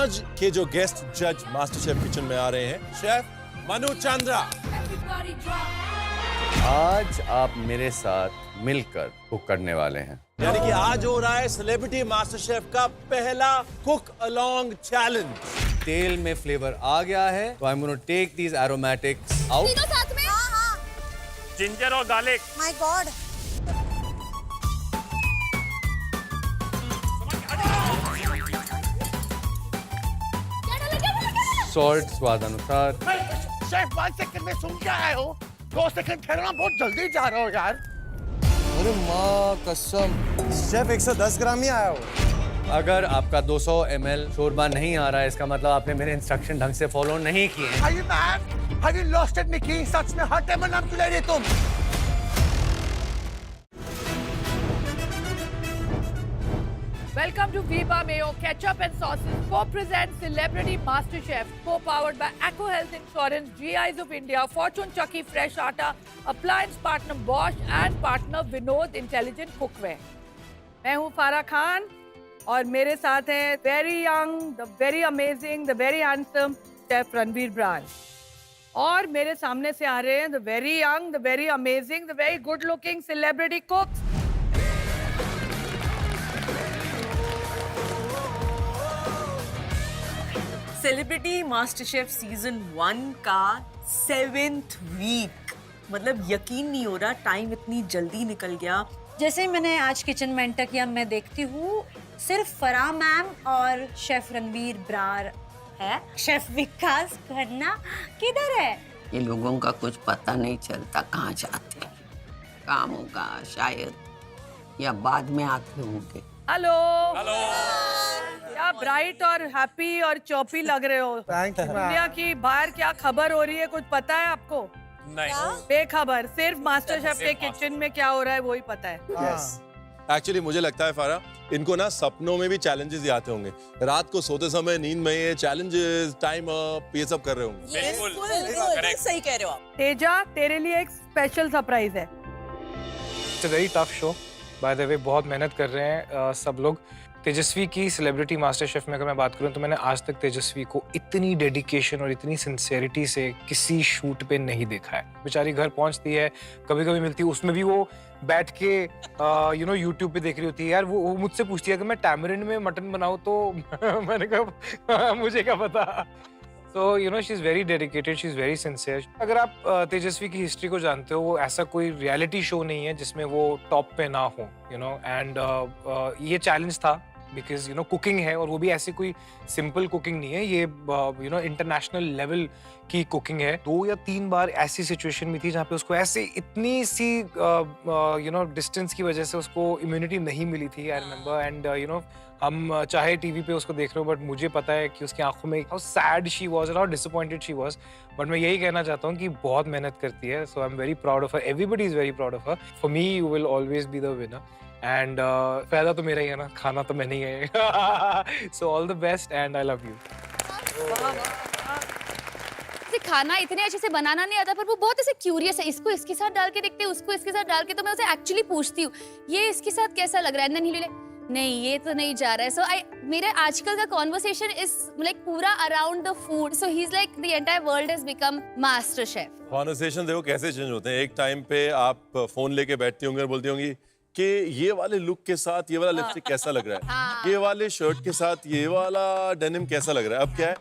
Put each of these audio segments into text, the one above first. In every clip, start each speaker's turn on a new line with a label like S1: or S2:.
S1: आज के जो गेस्ट जज मास्टर शेफ किचन में आ रहे हैं, शेफ मनु चंद्रा।
S2: आज आप मेरे साथ मिलकर कुक करने वाले हैं।
S1: यानी कि आज हो रहा है सेलिब्रिटी मास्टर शेफ का पहला कुक अलोंग चैलेंज।
S2: तेल में फ्लेवर आ गया है, तो I am gonna take these aromatics out.
S3: तीनों साथ में? हाँ।
S4: जिंजर और गार्लिक।
S3: My God.
S2: सॉल्ट स्वाद अनुसार।
S4: शेफ 1 सेकंड में सुन के आए हो, 2 सेकंड ठहरना, बहुत जल्दी जा रहे हो यार।
S2: अरे माँ कसम,
S5: शेफ 110 ग्राम ही आया हो।
S2: अगर आपका 200 ml शोरबा नहीं आ रहा है, इसका मतलब आपने मेरे इंस्ट्रक्शन ढंग से फॉलो नहीं किए हैं।
S4: Are you mad? Have you lost it, Nikki? सच में हर टाइम नाम क्यों ले रही तुम?
S6: Welcome to Viva Mayo Ketchup and Sauces co-presents Celebrity MasterChef, co-powered by Acco Health Insurance, GIs of India, Fortune Chucky Fresh Atta, Appliance Partner Bosch and Partner Vinod Intelligent Cookware. मैं हूँ फारा खान और मेरे साथ हैं very young, the very amazing, the very handsome Chef Ranveer Brar. और मेरे सामने से आ रहे हैं the very young, the very amazing, the very good looking celebrity cooks.
S7: Celebrity master chef season 1 का 7th वीक, मतलब यकीन नहीं हो रहा टाइम इतनी जल्दी निकल गया।
S8: जैसे ही मैंने आज किचन में एंटर किया, मैं देखती हूँ सिर्फ फराह मैम और शेफ रणवीर ब्रार है। शेफ विकास खन्ना किधर है?
S9: ये लोगों का कुछ पता नहीं चलता कहाँ जाते हैं। काम होगा शायद, या बाद में आते होंगे।
S6: हेलो क्या ब्राइट और हैप्पी और चौपी लग रहे हो।
S5: Thank you.
S6: दुनिया की बाहर क्या खबर हो रही है, कुछ पता है आपको?
S4: नहीं।
S6: बेखबर, सिर्फ मास्टर शेफ के किचन में क्या हो रहा है वही पता है।
S1: एक्चुअली मुझे लगता है फारा, इनको ना सपनों में भी चैलेंजेस ही आते होंगे। रात को सोते समय नींद में ये चैलेंजेस, टाइम अप, ये सब कर रहे होंगे।
S7: बिल्कुल सही कह रहे हो आप।
S6: तेजा, तेरे लिए एक स्पेशल सरप्राइज है।
S10: It's a very tough show by the way, बहुत मेहनत कर रहे हैं सब लोग। तेजस्वी की सेलिब्रिटी मास्टर शेफ में अगर मैं बात करूं तो मैंने आज तक तेजस्वी को इतनी डेडिकेशन और इतनी सिंसेरिटी से किसी शूट पे नहीं देखा है। बेचारी घर पहुंचती है, कभी कभी मिलती है, उसमें भी वो बैठ के यूट्यूब पे देख रही होती है। यार वो मुझसे पूछती है कि मैं टैमरिंड में मटन बनाऊं, तो मैंने कहा मुझे क्या पता। So she is very dedicated, she is very sincere. अगर आप तेजस्वी की हिस्ट्री को जानते हो, वो ऐसा कोई रियलिटी शो नहीं है जिसमें वो टॉप पे ना हो, एंड ये चैलेंज था बिकॉज कुकिंग है, और वो भी ऐसी कोई सिंपल कुकिंग नहीं है, ये इंटरनेशनल लेवल की कुकिंग है। 2 या 3 बार ऐसी सिचुएशन में थी जहाँ पे उसको ऐसे इतनी सी डिस्टेंस की वजह से उसको इम्यूनिटी नहीं मिली थी, आई रिमेम्बर। एंड हम चाहे टीवी पे उसको देख रहे हो, बट मुझे पता है कि उसकी आंखों में हाउ सैड शी वाज और how disappointed she was. But मैं यही कहना चाहता हूँ कि बहुत मेहनत करती है, so I am very proud of her. Everybody is very proud of her. For me you will always be the winner, and फायदा तो मेरा ही है ना, खाना तो मैं नहीं है। So all the best and I love you.
S3: खाना इतने अच्छे से बनाना नहीं आता, पर वो बहुत ऐसे क्यूरियस है, इसको इसके साथ डाल के देखते हैं, उसको इसके साथ डाल के, तो मैं उसे एक्चुअली पूछती हूँ ये इसके साथ कैसा लग रहा है, नहीं ये तो नहीं जा रहा है। सो मेरे आजकल का कॉन्वर्सेशन इज लाइक पूरा around the food, so he is like the entire world has become master chef.
S1: Conversation देखो कैसे चेंज होते हैं। एक टाइम पे आप फोन लेके बैठती होंगी और बोलती होंगी कि ये वाले लुक के साथ ये वाला लिपस्टिक कैसा लग रहा है, ये वाले शर्ट के साथ ये वाला डेनिम कैसा लग रहा है। अब क्या है,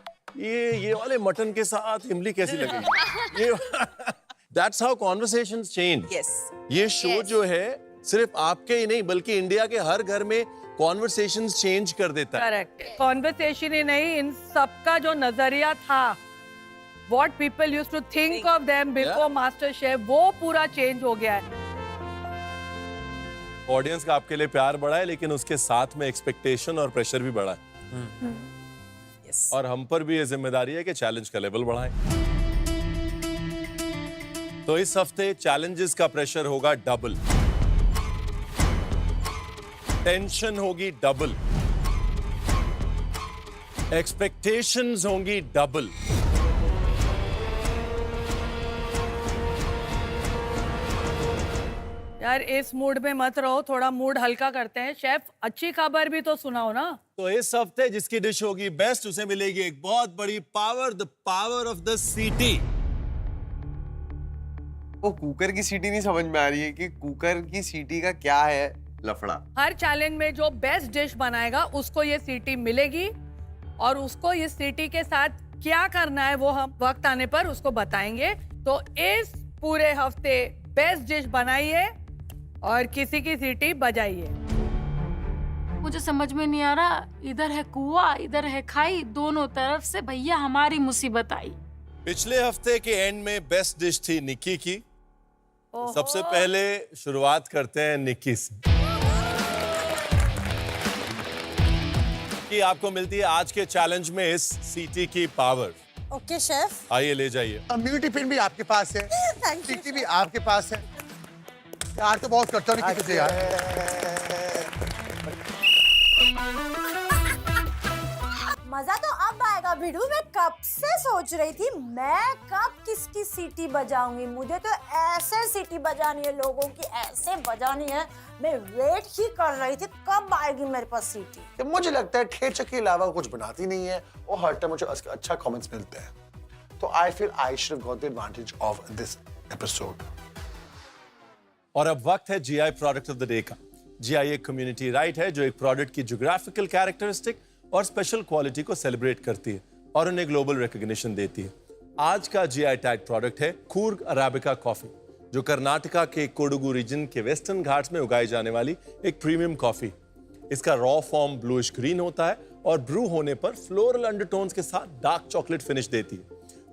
S1: ये वाले मटन के साथ इमली कैसी लगेगी। ये दैट्स हाउ कॉन्वर्सेशंस चेंज। ये शो जो है सिर्फ आपके ही नहीं बल्कि इंडिया के हर घर में कॉन्वर्सेशंस चेंज कर देता है।
S6: करेक्ट, कॉन्वर्सेशन ही नहीं, इन सबका जो नजरिया था, what people used to think of them before MasterChef, वो पूरा चेंज हो गया है।
S1: ऑडियंस का आपके लिए प्यार बढ़ा है, लेकिन उसके साथ में एक्सपेक्टेशन और प्रेशर भी बढ़ा है। और हम पर भी ये जिम्मेदारी है कि चैलेंज का लेवल बढ़ाएं। तो इस हफ्ते चैलेंजेस का प्रेशर होगा डबल, टेंशन होगी डबल, एक्सपेक्टेशंस होंगी डबल।
S6: यार इस मूड में मत रहो, थोड़ा मूड हल्का करते हैं। शेफ, अच्छी खबर भी तो सुनाओ ना।
S1: तो इस हफ्ते जिसकी डिश होगी बेस्ट उसे मिलेगी एक बहुत बड़ी power, the power of the सीटी।
S5: वो कुकर की सीटी नहीं समझ में आ रही है कि कुकर की सीटी का क्या है लफड़ा।
S6: हर चैलेंज में जो बेस्ट डिश बनाएगा उसको ये सीटी मिलेगी, और उसको ये सीटी के साथ क्या करना है वो हम वक्त आने पर उसको बताएंगे। तो इस पूरे हफ्ते बेस्ट डिश बनाइए और किसी की सीटी बजाइए।
S11: मुझे समझ में नहीं आ रहा, इधर है कुआं इधर है खाई, दोनों तरफ से भैया हमारी मुसीबत आई।
S1: पिछले हफ्ते के एंड में बेस्ट डिश थी निक्की की। सबसे पहले शुरुआत करते हैं निक्की से। कि आपको मिलती है आज के चैलेंज में इस सीटी की पावर।
S8: Okay chef.
S1: आइए ले जाइए।
S4: इम्यूनिटी पिन भी आपके पास है, सीटी भी आपके पास है। यार तो बहुत करता नहीं किसी से यार।
S8: मजा तो अब आएगा भिड़ू। मैं कब से सोच रही थी मैं कब किसकी सीटी बजाऊंगी। मुझे तो ऐसे सीटी बजानी है, लोगों की ऐसे बजानी है। मैं वेट ही कर रही थी कब आएगी मेरे पास सीटी।
S4: तो मुझे लगता है ठेचा के अलावा कुछ बनाती नहीं है और हर टाइम मुझे अच्छा कमेंट्स मिलते हैं। तो I feel I should have got the advantage of this episode.
S1: और अब वक्त है GI product of the day का। जीआई एक कम्युनिटी राइट है जो एक प्रोडक्ट की ज्योग्राफिकल कैरेक्टरिस्टिक और स्पेशल क्वालिटी को सेलिब्रेट करती है और उन्हें ग्लोबल रिकॉग्निशन देती है। आज का जीआई टैग प्रोडक्ट है कूर्ग अराबिका कॉफी, जो कर्नाटका के कोडगु रीजन के वेस्टर्न घाट्स में उगाई जाने वाली एक प्रीमियम कॉफी। इसका रॉ फॉर्म ब्लूइश ग्रीन होता है और ब्रू होने पर फ्लोरल अंडरटोन्स के साथ डार्क चॉकलेट फिनिश देती है।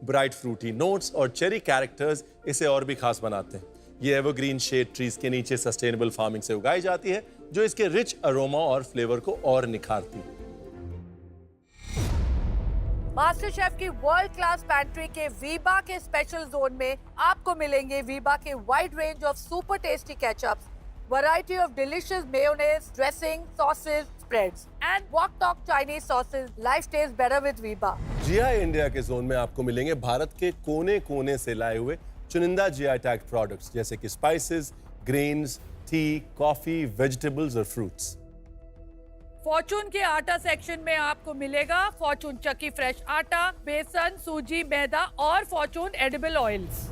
S1: ब्राइट फ्रूटी नोट्स और चेरी कैरेक्टर्स इसे और भी खास बनाते हैं। ये एवरग्रीन शेड ट्रीज के नीचे सस्टेनेबल फार्मिंग से उगाई जाती है, जो इसके रिच अरोमा और फ्लेवर को और निखारती है।
S6: मास्टर शेफ की वर्ल्ड क्लास पैंट्री के वीबा के स्पेशल जोन में आपको मिलेंगे वीबा के wide range of super tasty ketchups, variety of delicious mayonnaise, dressing, sauces, spreads and wok tok Chinese sauces. Life taste better with Veeba.
S1: GI India के zone में आपको मिलेंगे भारत के कोने-कोने से लाए हुए चुनिंदा जीआई टैग प्रोडक्ट्स जैसे कि spices, grains, T, coffee, vegetables और फ्रूट्स।
S6: फॉर्चून के आटा सेक्शन में आपको मिलेगा फॉर्चून चक्की फ्रेश आटा, बेसन, सूजी, मैदा और फॉर्चून एडिबल ऑयल्स।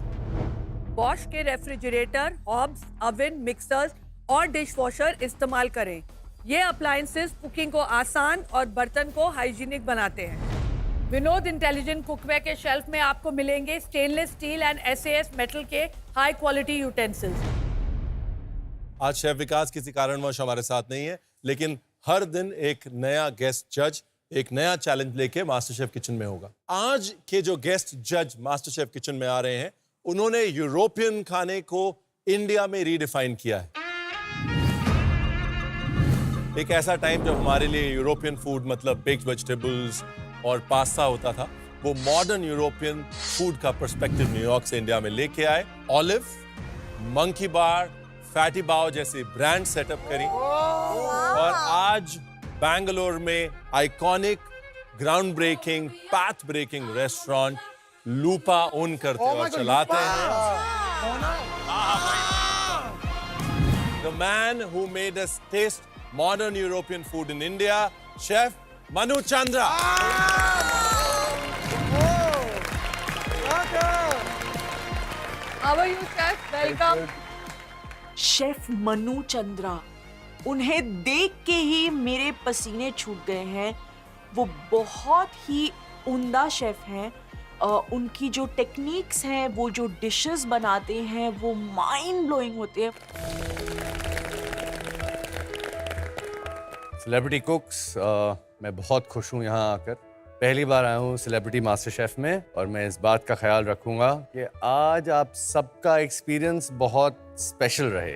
S6: बॉश के रेफ्रिजरेटर, हॉब्स, ओवन, मिक्सर्स और डिश वॉशर इस्तेमाल करें। ये अप्लायंसेस कुकिंग को आसान और बर्तन को हाइजीनिक बनाते हैं। विनोद इंटेलिजेंट कुकवेयर के शेल्फ में आपको मिलेंगे stainless steel and SAS metal के हाई क्वालिटी यूटेंसिल्स।
S1: आज शेफ विकास किसी कारणवश हमारे साथ नहीं है, लेकिन हर दिन एक नया गेस्ट जज एक नया चैलेंज लेके मास्टर शेफ किचन में होगा। आज के जो गेस्ट जज मास्टर शेफ किचन में आ रहे हैं, उन्होंने यूरोपियन खाने को इंडिया में रीडिफाइन किया है। एक ऐसा टाइम जब हमारे लिए यूरोपियन फूड मतलब बेक्ड वेजिटेबल्स और पास्ता होता था, वो मॉडर्न यूरोपियन फूड का पर्सपेक्टिव न्यूयॉर्क से इंडिया में लेके आए। ऑलिव, मंकी बार, फैटी बाव जैसे ब्रांड सेटअप करी और आज बैंगलोर में iconic, ground breaking, path breaking restaurant Lupa own करते और चलाते हैं। The man who made us taste modern European food in India, chef Manu Chandra.
S6: How are you, chef? Welcome.
S7: Chef Manu Chandra, उन्हें देख के ही मेरे पसीने छूट गए हैं। वो बहुत ही उम्दा शेफ हैं। उनकी जो टेक्निक्स हैं, वो जो डिशेस बनाते हैं, वो माइंड ब्लोइंग होते हैं।
S2: सेलिब्रिटी कुक्स, मैं बहुत खुश हूँ यहाँ आकर। पहली बार आया हूँ सेलिब्रिटी मास्टर शेफ में और मैं इस बात का ख्याल रखूंगा कि आज आप सबका एक्सपीरियंस बहुत स्पेशल रहे।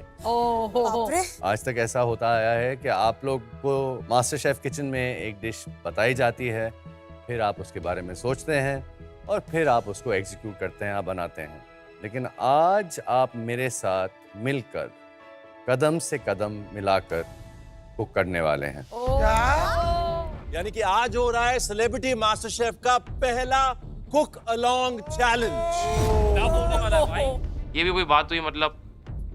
S2: आज तक ऐसा होता आया है कि आप लोग को मास्टर शेफ किचन में एक डिश बताई जाती है, फिर आप उसके बारे में सोचते हैं और फिर आप उसको एग्जीक्यूट करते हैं, आप बनाते हैं। लेकिन आज आप मेरे साथ मिलकर कदम से कदम मिलाकर कुक करने वाले हैं।
S1: यानी कि आज हो रहा है सेलिब्रिटी मास्टर शेफ का पहला कुक अलोंग चैलेंज।
S12: ये भी कोई बात हुई, मतलब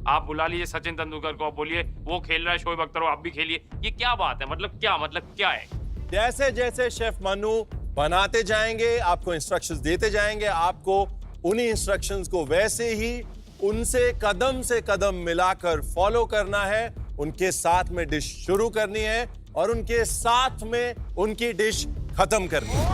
S12: आप बुला लीजिए सचिन तेंदुलकर को, आप बोलिए वो खेल रहा है शोएब अख्तर, आप भी खेलिए। ये क्या बात है? मतलब क्या है?
S1: जैसे जैसे शेफ मनु बनाते जाएंगे, आपको इंस्ट्रक्शंस देते जाएंगे, आपको उन्हीं इंस्ट्रक्शंस को वैसे ही उनसे कदम से कदम मिलाकर फॉलो करना है। उनके साथ में डिश शुरू करनी है और उनके साथ में उनकी डिश खत्म करनी है।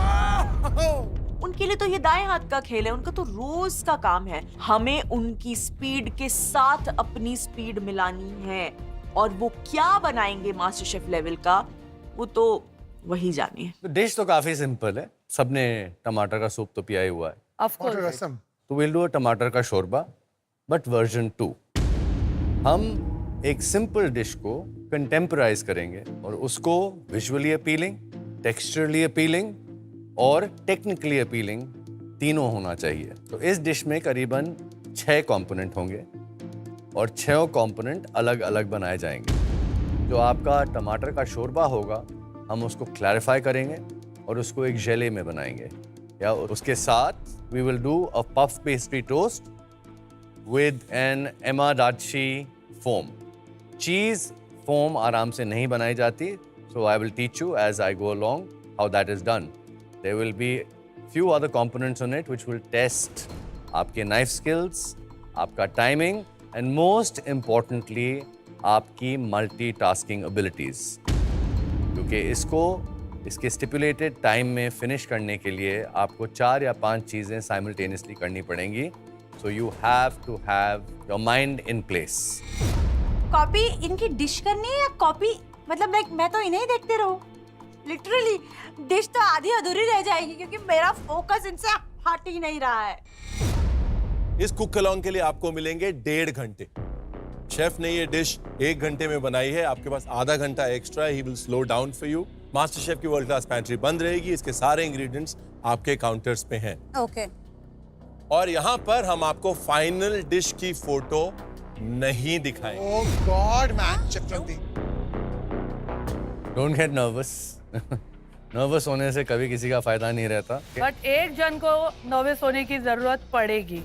S7: उनके लिए तो ये दाएं हाथ का खेल है, उनका तो रोज का काम है। हमें उनकी स्पीड के साथ अपनी स्पीड मिलानी है, और वो क्या बनाएंगे मास्टर शेफ लेवल का, वो तो वही जानिए।
S2: तो डिश तो काफी सिंपल है, सबने टमाटर का सूप तो पिया ही हुआ है।
S6: Of course.
S2: तो विल डू अ टमाटर का शोरबा, बट वर्जन 2। हम एक सिंपल डिश को कंटेम्पराइज करेंगे और उसको विजुअली अपीलिंग, टेक्सचरली अपीलिंग और टेक्निकली अपीलिंग तीनों होना चाहिए। तो इस डिश में करीबन 6 कंपोनेंट होंगे और 6 कंपोनेंट अलग अलग बनाए जाएंगे। जो आपका टमाटर का शोरबा होगा, हम उसको क्लैरिफाई करेंगे और उसको एक जेले में बनाएंगे, या उसके साथ we will do a puff pastry toast with an एमाडाची फोम। चीज फोम आराम से नहीं बनाई जाती, so I will teach you as I go along how that is done. There will be few other components on it which will test आपके knife skills, आपका timing and most importantly आपकी multitasking abilities. क्योंकि इसके stipulated time में finish करने के लिए आपको 4 या 5 चीजें simultaneously करनी पड़ेंगी. So you have to have your mind in place.
S8: Copy इनकी डिश करनी है या कॉपी, मतलब लाइक मैं तो इन्हें ही देखते रहूं? लिटरली डिश तो आधी अधूरी रह जाएगी क्योंकि मेरा फोकस इनसे हट ही नहीं रहा है।
S1: इस कुक अलोंग के लिए आपको मिलेंगे 1.5 घंटे। शेफ ने ये डिश 1 घंटे में बनाई है, आपके पास आधा घंटा extra. He will slow down for you. Master chef की वर्ल्ड क्लास पैंट्री बंद रहेगी, इसके सारे इंग्रेडिएंट्स आपके काउंटर्स पे हैं।
S8: ओके।
S1: और यहाँ पर हम आपको फाइनल डिश की फोटो नहीं दिखाएंगे।
S4: Oh god man, Chakravarti.
S2: Don't get nervous. Nervous होने से कभी किसी का फायदा नहीं रहता।
S6: बट एक जन को नर्वस होने की जरूरत पड़ेगी।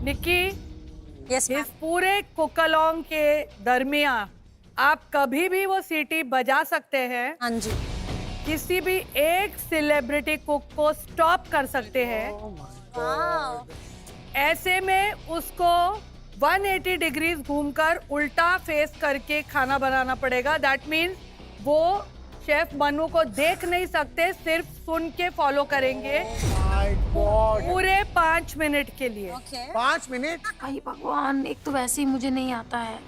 S6: निक्की,
S8: यस
S6: इस पूरे कुक अलोंग के दरमियान आप कभी भी वो सीटी बजा सकते हैं।
S8: हाँ जी।
S6: किसी भी एक सेलिब्रिटी कुक को स्टॉप कर सकते हैं। ऐसे में उसको 180 डिग्रीज घूमकर उल्टा फेस करके खाना बनाना पड़ेगा। दैट मीन्स वो शेफ मनु को देख नहीं सकते, सिर्फ सुन के फॉलो करेंगे पूरे 5 मिनट के लिए।
S4: 5 मिनट?
S11: आई भगवान, एक तो वैसे ही मुझे नहीं आता है,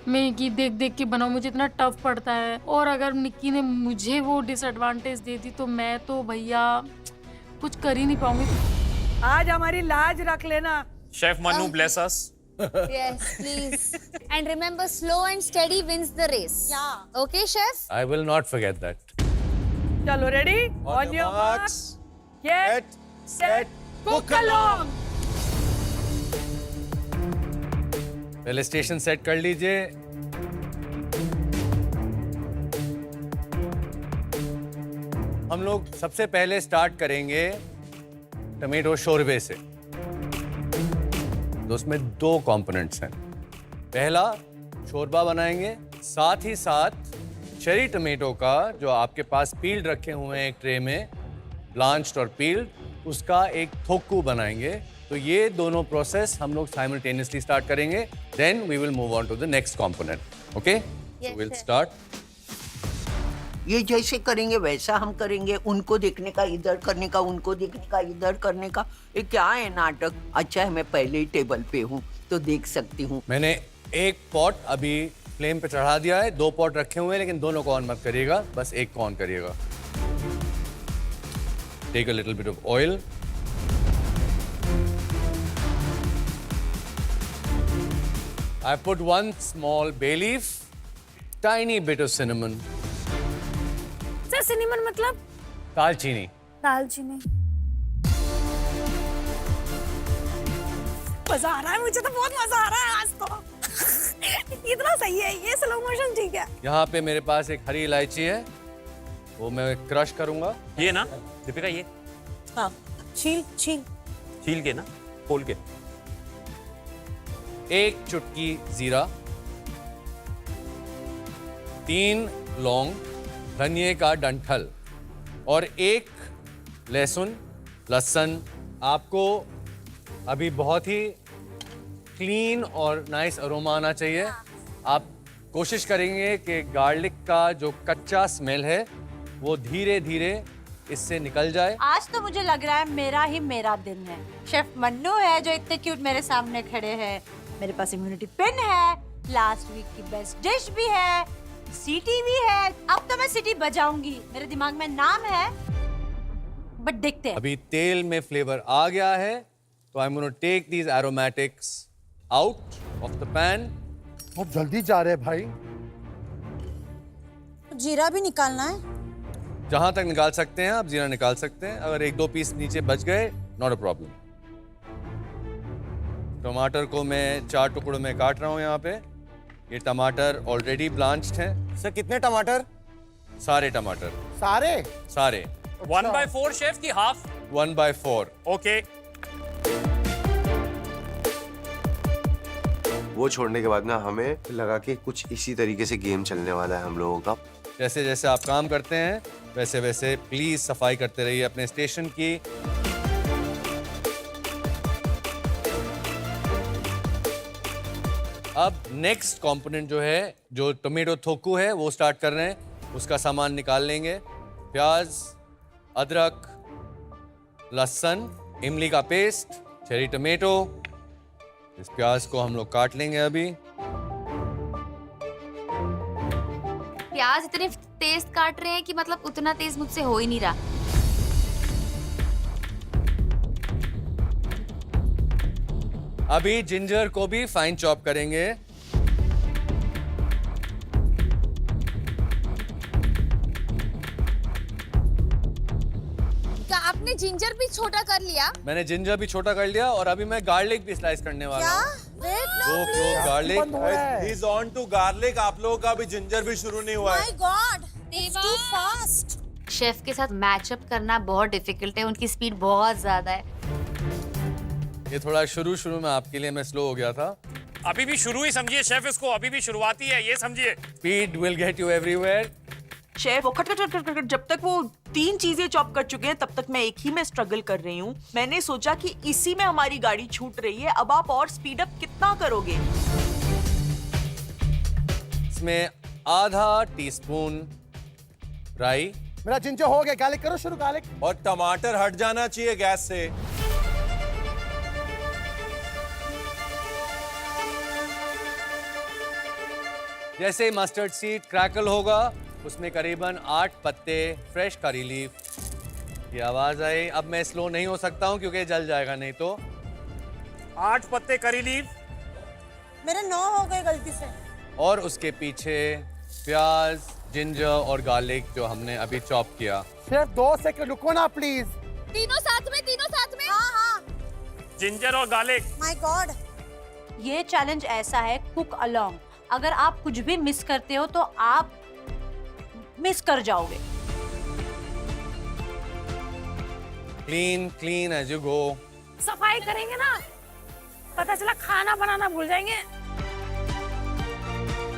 S11: मैं ये देख देख के बनाऊं, मुझे इतना टफ पड़ता है। और अगर निक्की ने मुझे वो डिसएडवांटेज दे दी तो मैं तो भैया कुछ कर ही नहीं पाऊंगी।
S6: आज हमारी लाज रख लेना।
S12: Chef Manu bless us.
S3: Yes, please. And remember, slow and steady wins the race.
S8: Yeah.
S3: Okay, chef?
S2: I will not forget that.
S6: चलो ready? On your marks, get set, cook along.
S2: पहले स्टेशन सेट कर लीजिए। हम लोग सबसे पहले start करेंगे tomato शोरबे से। तो उसमें 2 कंपोनेंट्स हैं। पहला शोरबा बनाएंगे, साथ ही साथ चेरी टमेटो का जो आपके पास पील्ड रखे हुए हैं एक ट्रे में, ब्लांच्ड और पील्ड, उसका एक थोक्कू बनाएंगे। तो ये दोनों प्रोसेस हम लोग साइमल्टेनियसली स्टार्ट करेंगे। Then we will move on to the next component. Okay, so will start.
S9: ये जैसे करेंगे वैसा हम करेंगे, उनको देखने का इधर करने का, उनको देखने का इधर करने का। ये क्या है नाटक? अच्छा है मैं पहले ही टेबल पे हूँ तो देख सकती हूँ।
S2: मैंने एक पॉट अभी फ्लेम पे चढ़ा दिया है, 2 पॉट रखे हुए हैं, लेकिन दोनों को ऑन मत करिएगा, बस एक को ऑन करिएगा। Take a little bit of oil. I put 1 small bay leaf, tiny bit of cinnamon.
S8: Sir cinnamon मतलब?
S2: दालचीनी।
S8: दालचीनी। मजा आ रहा है, मुझे तो बहुत मजा आ रहा है आज तो। इतना सही है ये स्लो मोशन, ठीक है।
S2: यहाँ पे मेरे पास एक हरी इलायची है, वो मैं क्रश करूंगा।
S12: ये ना दीपिका, ये
S8: हाँ, छील छील
S12: छील के ना, खोल के।
S2: 1 चुटकी जीरा, 3 लौंग, धनिए का डंठल और 1 लहसुन। आपको अभी बहुत ही क्लीन और नाइस अरोमा आना चाहिए। आप कोशिश करेंगे कि गार्लिक का जो कच्चा स्मेल है वो धीरे धीरे इससे निकल जाए।
S8: आज तो मुझे लग रहा है मेरा दिन है। शेफ मन्नू है जो इतने क्यूट मेरे सामने खड़े हैं। मेरे पास इम्यूनिटी पिन है, लास्ट वीक की बेस्ट डिश भी है, सीटी भी है। अब तो मैं सीटी बजाऊंगी, मेरे दिमाग में नाम है, बट देखते हैं।
S2: अभी तेल में फ्लेवर आ गया है, तो I am gonna take these aromatics out of the pan.
S4: बहुत जल्दी जा रहे हैं भाई।
S8: जीरा भी निकालना है?
S2: जहां तक निकाल सकते हैं आप जीरा निकाल सकते हैं। अगर 1-2 पीस नीचे बच गए, नॉट अ प्रॉब्लम। टमाटर को मैं 4 टुकड़ों में काट रहा हूं यहाँ पे। ये टमाटर ऑलरेडी ब्लांच्ड हैं।
S5: सर कितने टमाटर?
S2: सारे टमाटर,
S4: सारे
S12: 1/4 शेफ की हाफ?
S2: 1/4।
S12: ओके।
S5: वो छोड़ने के बाद ना हमें लगा कि कुछ इसी तरीके से गेम चलने वाला है हम लोगों का।
S2: जैसे जैसे आप काम करते हैं वैसे वैसे प्लीज सफाई करते रहिए अपने स्टेशन की। अब नेक्स्ट कंपोनेंट जो है, जो टोमेटो थोकू है, वो स्टार्ट कर रहे हैं। उसका सामान निकाल लेंगे। प्याज, अदरक, लहसुन, इमली का पेस्ट, चेरी टोमेटो। इस प्याज को हम लोग काट लेंगे अभी।
S3: प्याज इतने तेज काट रहे हैं कि मतलब उतना तेज मुझसे हो ही नहीं रहा।
S2: अभी जिंजर को भी फाइन चॉप करेंगे।
S3: क्या आपने जिंजर भी छोटा कर लिया?
S2: मैंने जिंजर भी छोटा कर लिया और अभी मैं गार्लिक भी स्लाइस करने वाला हूँ। दो clove garlic.
S1: He is on to garlic. आप लोगों का अभी जिंजर भी शुरू नहीं हुआ है।
S8: My god, it's too fast.
S3: Chef के साथ मैचअप करना बहुत डिफिकल्ट है, उनकी स्पीड बहुत ज्यादा है।
S2: ये थोड़ा शुरू में आपके लिए मैं स्लो हो गया था।
S12: अभी भी शुरू ही समझिए शेफ इसको, अभी भी शुरुआती है, ये समझिए।
S2: Speed will get you everywhere.
S7: Chef वो खट खट खट खट जब तक वो 3 चीजें चॉप कर चुके हैं तब तक मैं एक ही में स्ट्रगल कर रही हूँ। मैंने सोचा कि इसी में हमारी गाड़ी छूट रही है, अब आप और स्पीड अप कितना करोगे?
S2: इसमें आधा टीस्पून राई।
S4: मेरा जिंजर हो गया, गार्लिक करो शुरू। गार्लिक
S1: और टमाटर हट जाना चाहिए गैस से।
S2: जैसे ही मस्टर्ड सीड क्रैकल होगा उसमें करीबन 8 पत्ते फ्रेश करी लीफ की आवाज आई। अब मैं स्लो नहीं हो सकता हूँ क्योंकि जल जाएगा नहीं तो।
S12: 8 पत्ते करी लीफ।
S8: मेरे 9 हो गए गलती से।
S2: और उसके पीछे प्याज, जिंजर और गार्लिक जो हमने अभी चॉप किया।
S4: सिर्फ 2 सेकंड रुको ना प्लीज।
S3: तीनों साथ में। हाँ।
S12: जिंजर और गार्लिक।
S8: माय गॉड, ये चैलेंज ऐसा है, कुक अलोंग। अगर आप कुछ भी मिस करते हो तो आप मिस कर जाओगे।
S2: Clean as you go.
S6: सफाई करेंगे ना, पता चला खाना बनाना भूल जाएंगे।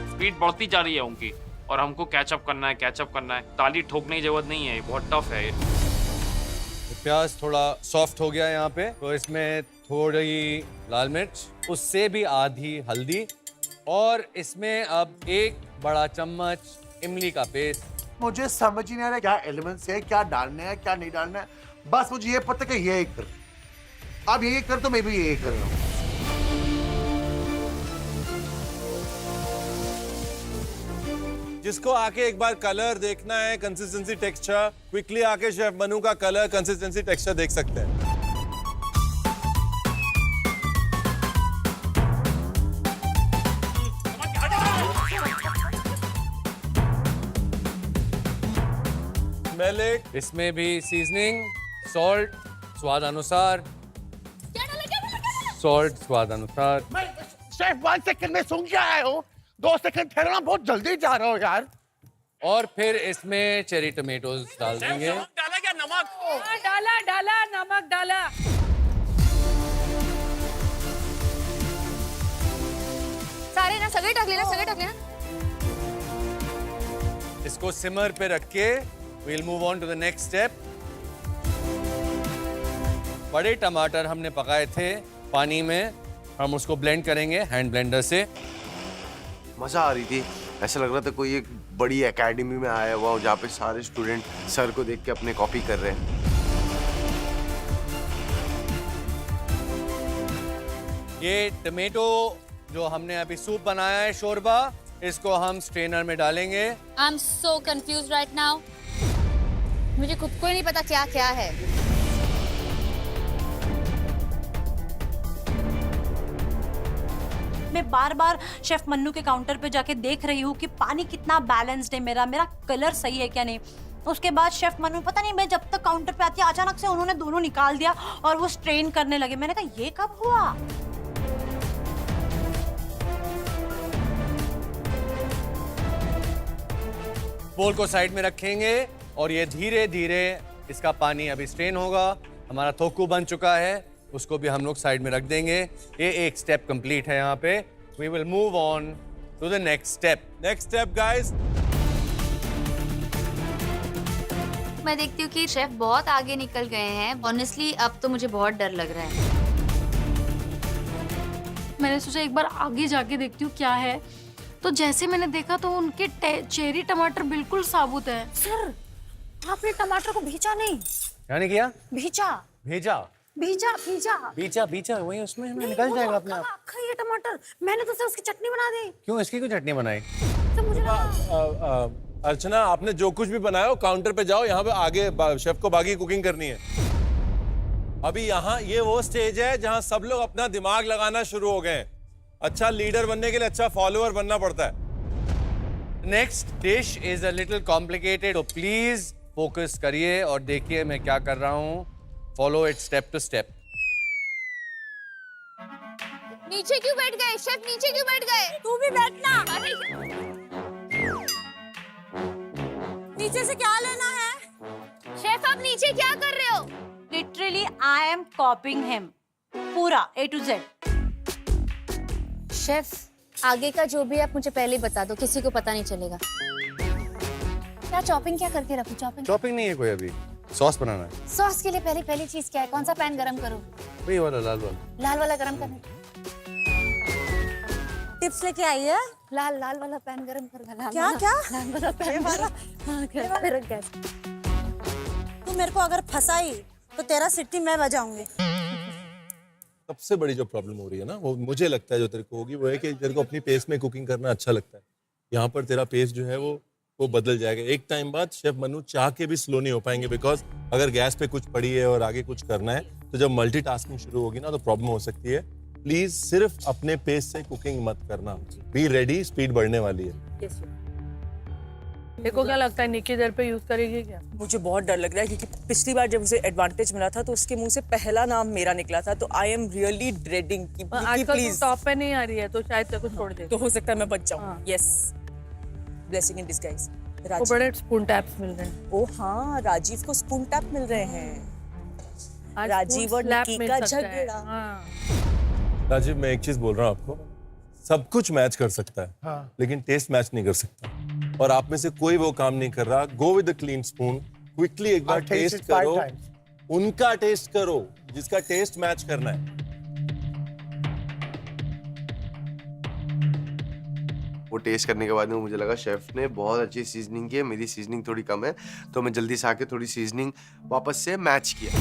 S12: स्पीड बढ़ती जा रही है उनकी और हमको कैचअप करना है। ताली ठोकने की जरूरत नहीं है, ये बहुत टफ है।
S2: प्याज थोड़ा सॉफ्ट हो गया यहाँ पे, तो इसमें थोड़ी लाल मिर्च, उससे भी आधी हल्दी और इसमें अब 1 बड़ा चम्मच इमली का पेस्ट।
S4: मुझे समझ ही नहीं आ रहा क्या एलिमेंट्स है, क्या डालना है क्या नहीं डालना है। बस मुझे ये पता है कि ये कर, अब ये कर तो मैं भी ये कर रहा हूँ।
S1: जिसको आके एक बार कलर देखना है, कंसिस्टेंसी, टेक्सचर, क्विकली आके शेफ मनु का कलर, कंसिस्टेंसी, टेक्सचर देख सकते हैं। Smell it.
S2: इसमें भी सीजनिंग, सॉल्ट स्वाद अनुसार। सॉल्ट स्वाद अनुसार।
S4: शेफ 1 सेकंड में सूंघ के आया हूँ, 2 सेकंड ठहरना, बहुत जल्दी जा रहा हो यार।
S2: और फिर इसमें चेरी टमेटोज डाल देंगे।
S12: डाला क्या नमक?
S6: डाला नमक डाला।
S3: सगळे टाकले ना, सगळे टाकले ना.
S2: इसको सिमर पे रख के we'll move on to the next step. बड़े टमाटर हमने पकाए थे पानी में, हम उसको ब्लेंड करेंगे हैंड ब्लेंडर से.
S5: मजा आ रही थी, ऐसा लग रहा था कोई एक बड़ी एकेडमी में आया हुआ जहाँ पे सारे स्टूडेंट सर को देख के अपने कॉपी कर रहे हैं.
S2: ये टमेटो जो हमने अभी सूप बनाया है शोरबा, इसको हम स्ट्रेनर में डालेंगे.
S3: I am so confuse right now. मुझे खुद को ही नहीं पता क्या क्या है.
S8: मैं बार बार शेफ मन्नू के काउंटर पे जाके देख रही हूँ कि पानी कितना बैलेंस्ड है, मेरा कलर सही है क्या नहीं. उसके बाद शेफ मन्नू पता नहीं, मैं जब तक काउंटर पे आती अचानक से उन्होंने दोनों निकाल दिया और वो स्ट्रेन करने लगे. मैंने कहा ये कब हुआ.
S2: बोल को साइड में रखेंगे और ये धीरे धीरे इसका पानी अभी स्ट्रेन होगा. हमारा थोकू बन चुका है, उसको भी हम लोग साइड में रख देंगे. ये एक स्टेप कंप्लीट है यहाँ पे. We will move on to the next step.
S1: Next step guys.
S3: मैं देखती हूँ कि शेफ बहुत आगे निकल गए हैं. ऑनेस्टली अब तो मुझे बहुत डर लग रहा है.
S11: मैंने सोचा एक बार आगे जाके देखती हूँ क्या है. तो जैसे मैंने देखा तो उनके चेरी टमाटर बिल्कुल साबुत है.
S8: सर आपने टमाटर को भीचा नहीं.
S2: क्या नहीं किया?
S8: भीचा
S2: भेजा
S8: भीजा भीजा
S2: बीचा बीचा वही उसमें हमें निकल जाएगा अपने आप.
S8: आखा ये टमाटर मैंने तो सर उसकी चटनी बना दी.
S2: क्यों, इसकी क्यों चटनी बनाई?
S8: तो मुझे लगा
S1: अर्चना, आपने जो कुछ भी बनाया हो काउंटर पे जाओ, यहाँ पे आगे शेफ को बाकी कुकिंग करनी है. अभी यहाँ ये वो स्टेज है जहाँ सब लोग अपना दिमाग लगाना शुरू हो गए हैं. अच्छा लीडर बनने के लिए अच्छा फॉलोअर बनना पड़ता है.
S2: Next dish is a little complicated, तो प्लीज फोकस करिए और देखिए मैं क्या कर रहा हूँ. Follow it step to step.
S3: नीचे क्यों बैठ गए शेफ? नीचे क्यों बैठ गए?
S8: तू भी बैठना. नीचे से क्या लेना है?
S3: शेफ आप नीचे क्या कर रहे हो?
S8: लिटरली आई एम कॉपिंग हिम पूरा A to Z.
S3: शेफ आगे का जो भी है आप मुझे पहले ही बता दो, किसी को पता नहीं चलेगा. क्या चॉपिंग क्या करके रखूं?
S2: चॉपिंग नहीं है कोई, अभी सॉस बनाना है.
S3: सॉस के लिए पहली चीज क्या है? कौन सा पैन गरम करूं?
S2: वही वाला लाल वाला.
S3: लाल वाला गरम करना.
S8: टिप्स लेके आई है.
S3: लाल वाला पैन गरम कर.
S8: क्या क्या?
S3: लाल वाला पैन वाला. हाँ गैस.
S8: तू मेरे को अगर फंसाई तो तेरा सिट्टी मैं बजाऊंगी.
S1: सबसे बड़ी जो प्रॉब्लम हो रही है ना, वो मुझे लगता है जो तेरे को होगी, वो है कि तेरे को अपनी पेस में कुकिंग करना अच्छा लगता है. यहाँ पर तेरा पेस जो है वो बदल जाएगा. एक टाइम बाद शेफ मन्नू चाह के भी स्लो नहीं हो पाएंगे, बिकॉज अगर गैस पे कुछ पड़ी है और आगे कुछ करना है तो जब मल्टीटास्किंग शुरू होगी ना तो प्रॉब्लम हो सकती है. प्लीज सिर्फ अपने पेस से कुकिंग मत करना. बी रेडी, स्पीड बढ़ने वाली है.
S6: देखो क्या लगता है निक्की इधर पे यूज करेगी क्या?
S7: मुझे बहुत डर लग रहा है क्योंकि पिछली बार जब उसे एडवांटेज मिला था तो उसके मुंह से पहला नाम मेरा निकला था. तो आई एम रियली ड्रेडिंग कि
S6: आजकल
S7: प्लीज
S6: टॉप पे नहीं आ रही है तो शायद तेरे को छोड़ दे.
S7: तो हो सकता है मैं बच जाऊं.
S6: हाँ.
S7: Yes, blessing in disguise.
S6: वो बड़े स्पून टैप्स मिल रहे हैं.
S7: ओ हाँ, राजीव को स्पून टैप मिल रहे हैं.
S6: आज
S7: राजीव
S6: spoon
S7: और
S6: slap
S7: निक्की
S6: मिल
S7: का
S6: सकता है.
S7: झगड़ा.
S6: हाँ.
S1: राजीव, मैं एक चीज बोल रहा हूँ आपको, सब कुछ मैच कर सकता है.
S10: हाँ.
S1: लेकिन टेस्ट मैच नहीं कर सकता. और आप में से कोई वो काम नहीं कर रहा. Go with the clean spoon. Quickly एक बार टेस्ट करो, उनका टेस्ट करो जिसका टेस्ट मैच करना है.
S5: वो टेस्ट करने के बाद में मुझे लगा शेफ ने बहुत अच्छी सीजनिंग की है. मेरी सीजनिंग थोड़ी कम है तो मैं जल्दी से आके थोड़ी सीजनिंग वापस से मैच किया.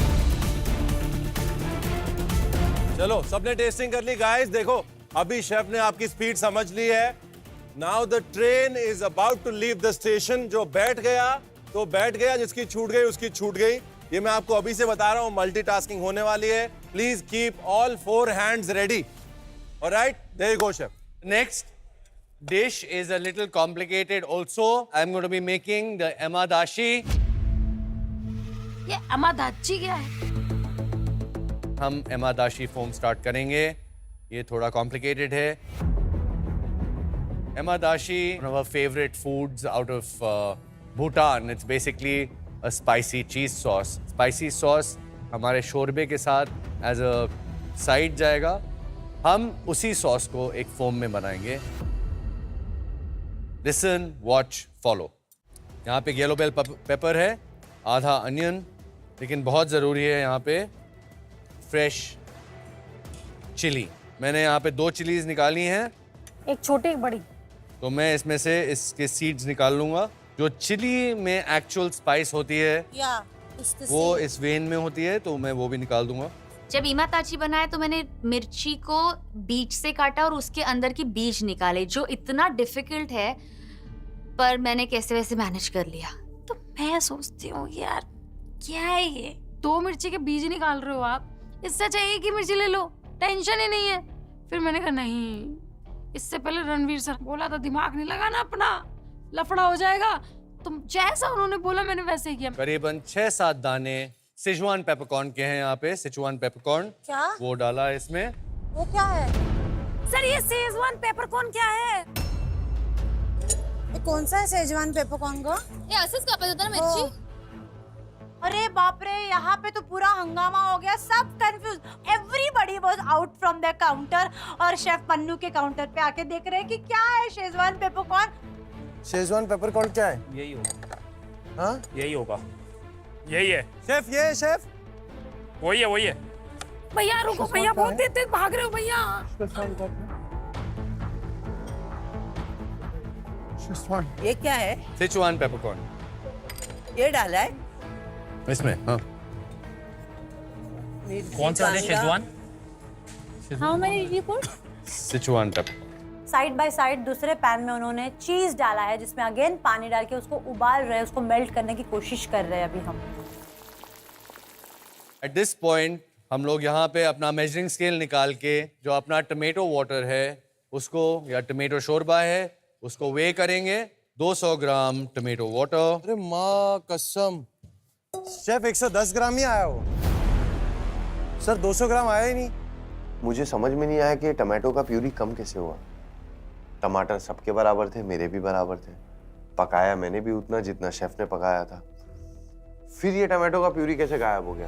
S1: चलो सबने टेस्टिंग कर ली. गाइस देखो, अभी शेफ ने आपकी स्पीड समझ ली है. Now the train is about to leave the station. जो बैठ गया तो बैठ गया, जिसकी छूट गई उसकी छूट गई. ये मैं आपको अभी से बता रहा हूँ, मल्टीटास्किंग होने वाली है. Please keep all 4 hands ready. Alright, there you go chef.
S2: Next dish is a little complicated also. I'm going to be making the amadashi.
S11: ये अमादाची क्या है?
S2: हम amadashi foam start करेंगे. ये थोड़ा complicated है. Amadashi, one of our favorite foods out of Bhutan. It's basically a spicy cheese sauce. Spicy sauce हमारे शोरबे के साथ as a side जाएगा. हम उसी सॉस को एक फोम में बनाएंगे. Listen, watch, follow. यहाँ पे येलो बेल पेपर है, आधा अनियन, लेकिन बहुत ज़रूरी है यहाँ पे फ्रेश चिली। मैंने यहाँ पे 2 चिलीज निकाली हैं,
S8: एक छोटी एक बड़ी।
S2: तो मैं इसमें से इसके सीड्स निकाल लूँगा। जो चिली में एक्चुअल स्पाइस होती है वो इस वेन में होती है, तो मैं वो भी निकाल दूंगा।
S3: जब ईमा ताची बनाया तो मैंने मिर्ची को बीच से काटा और उसके अंदर की बीज निकाले, जो इतना डिफिकल्ट है, पर मैंने कैसे वैसे मैनेज कर लिया।
S11: तो मैं सोचती हूँ यार क्या है ये, 2 मिर्ची के बीज निकाल रहे हो आप, इससे चाहिए कि मिर्ची ले लो, टेंशन ही नहीं है। फिर मैंने कहा नहीं, इससे पहले रणवीर सर बोला था दिमाग नहीं लगाना अपना, लफड़ा हो जाएगा। तुम जैसा उन्होंने बोला मैंने वैसे ही किया।
S2: करीबन 6-7 दाने सिचुआन पेपरकॉर्न के हैं यहाँ पे, सिचुआन पेपरकॉर्न।
S8: क्या
S2: वो डाला है इसमें।
S8: वो क्या है सर? ये सेजवान पेपरकॉर्न क्या है? ये कौन सा है सेजवान पेपरकॉर्न का?
S3: ये असस का पता था मिर्ची।
S8: अरे बाप रे, यहाँ पे तो पूरा हंगामा हो गया, सब confuse. Everybody was out from the counter और शेफ मन्नू के काउंटर पे आके देख रहे हैं कि क्या है शेजवान पेपरकॉर्न।
S4: शेजवान पेपरकॉर्न क्या है?
S12: यही होगा।
S4: हाँ,
S12: यही होगा, यही है
S4: शेफ। ये है शेफ।
S12: वही है, वही है।
S11: भैया रुको भैया, बहुत तेज भाग रहे हो भैया।
S9: ये क्या है?
S2: सिचुआन पेपरकॉर्न
S9: ये डाला है
S2: इसमें। हाँ,
S12: कौन सा है Schezwan?
S8: How many you put?
S2: Sichuan peppercorn.
S8: Side by side दूसरे पैन में उन्होंने चीज डाला है, जिसमें अगेन पानी डाल के उसको उबाल रहे हैं, उसको मेल्ट करने की कोशिश कर रहे हैं अभी हम।
S2: एट दिस पॉइंट हम लोग यहाँ पे अपना मेजरिंग स्केल निकाल के जो अपना टमेटो वाटर है उसको, या टमेटो शोरबा है, उसको वे करेंगे। 200 ग्राम टमेटो वाटर।
S4: अरे माँ कसम, शेफ 110 ग्राम ही आया हो सर, 200 ग्राम आया ही नहीं।
S5: मुझे समझ में नहीं आया कि टमाटो का प्यूरी कम कैसे हुआ। टमाटर सबके बराबर थे, मेरे भी बराबर थे, पकाया मैंने भी उतना जितना शेफ ने पकाया था, फिर ये टमाटो का प्यूरी कैसे गायब हो गया?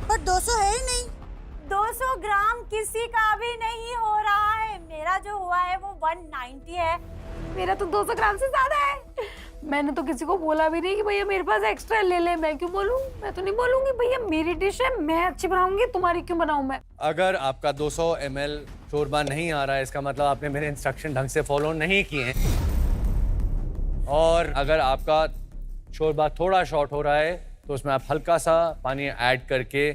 S8: पर 200 है ही नहीं। 200 ग्राम किसी का भी नहीं हो रहा है। मेरा जो हुआ है वो 190 है।
S11: मेरा तो 200 ग्राम से ज्यादा है। मैंने तो किसी को बोला भी नहीं कि भैया मेरे पास एक्स्ट्रा ले ले। मैं क्यों बोलूं? मैं तो नहीं बोलूंगी भैया मेरी डिश है, मैं अच्छी बनाऊंगी, तुम्हारी क्यों बनाऊं मैं?
S2: अगर आपका 200 ml शोरबा नहीं आ रहा है, इसका मतलब आपने मेरे इंस्ट्रक्शन ढंग से फॉलो नहीं किए हैं। और अगर आपका शोरबा थोड़ा शॉर्ट हो रहा है तो उसमें आप हल्का सा पानी ऐड करके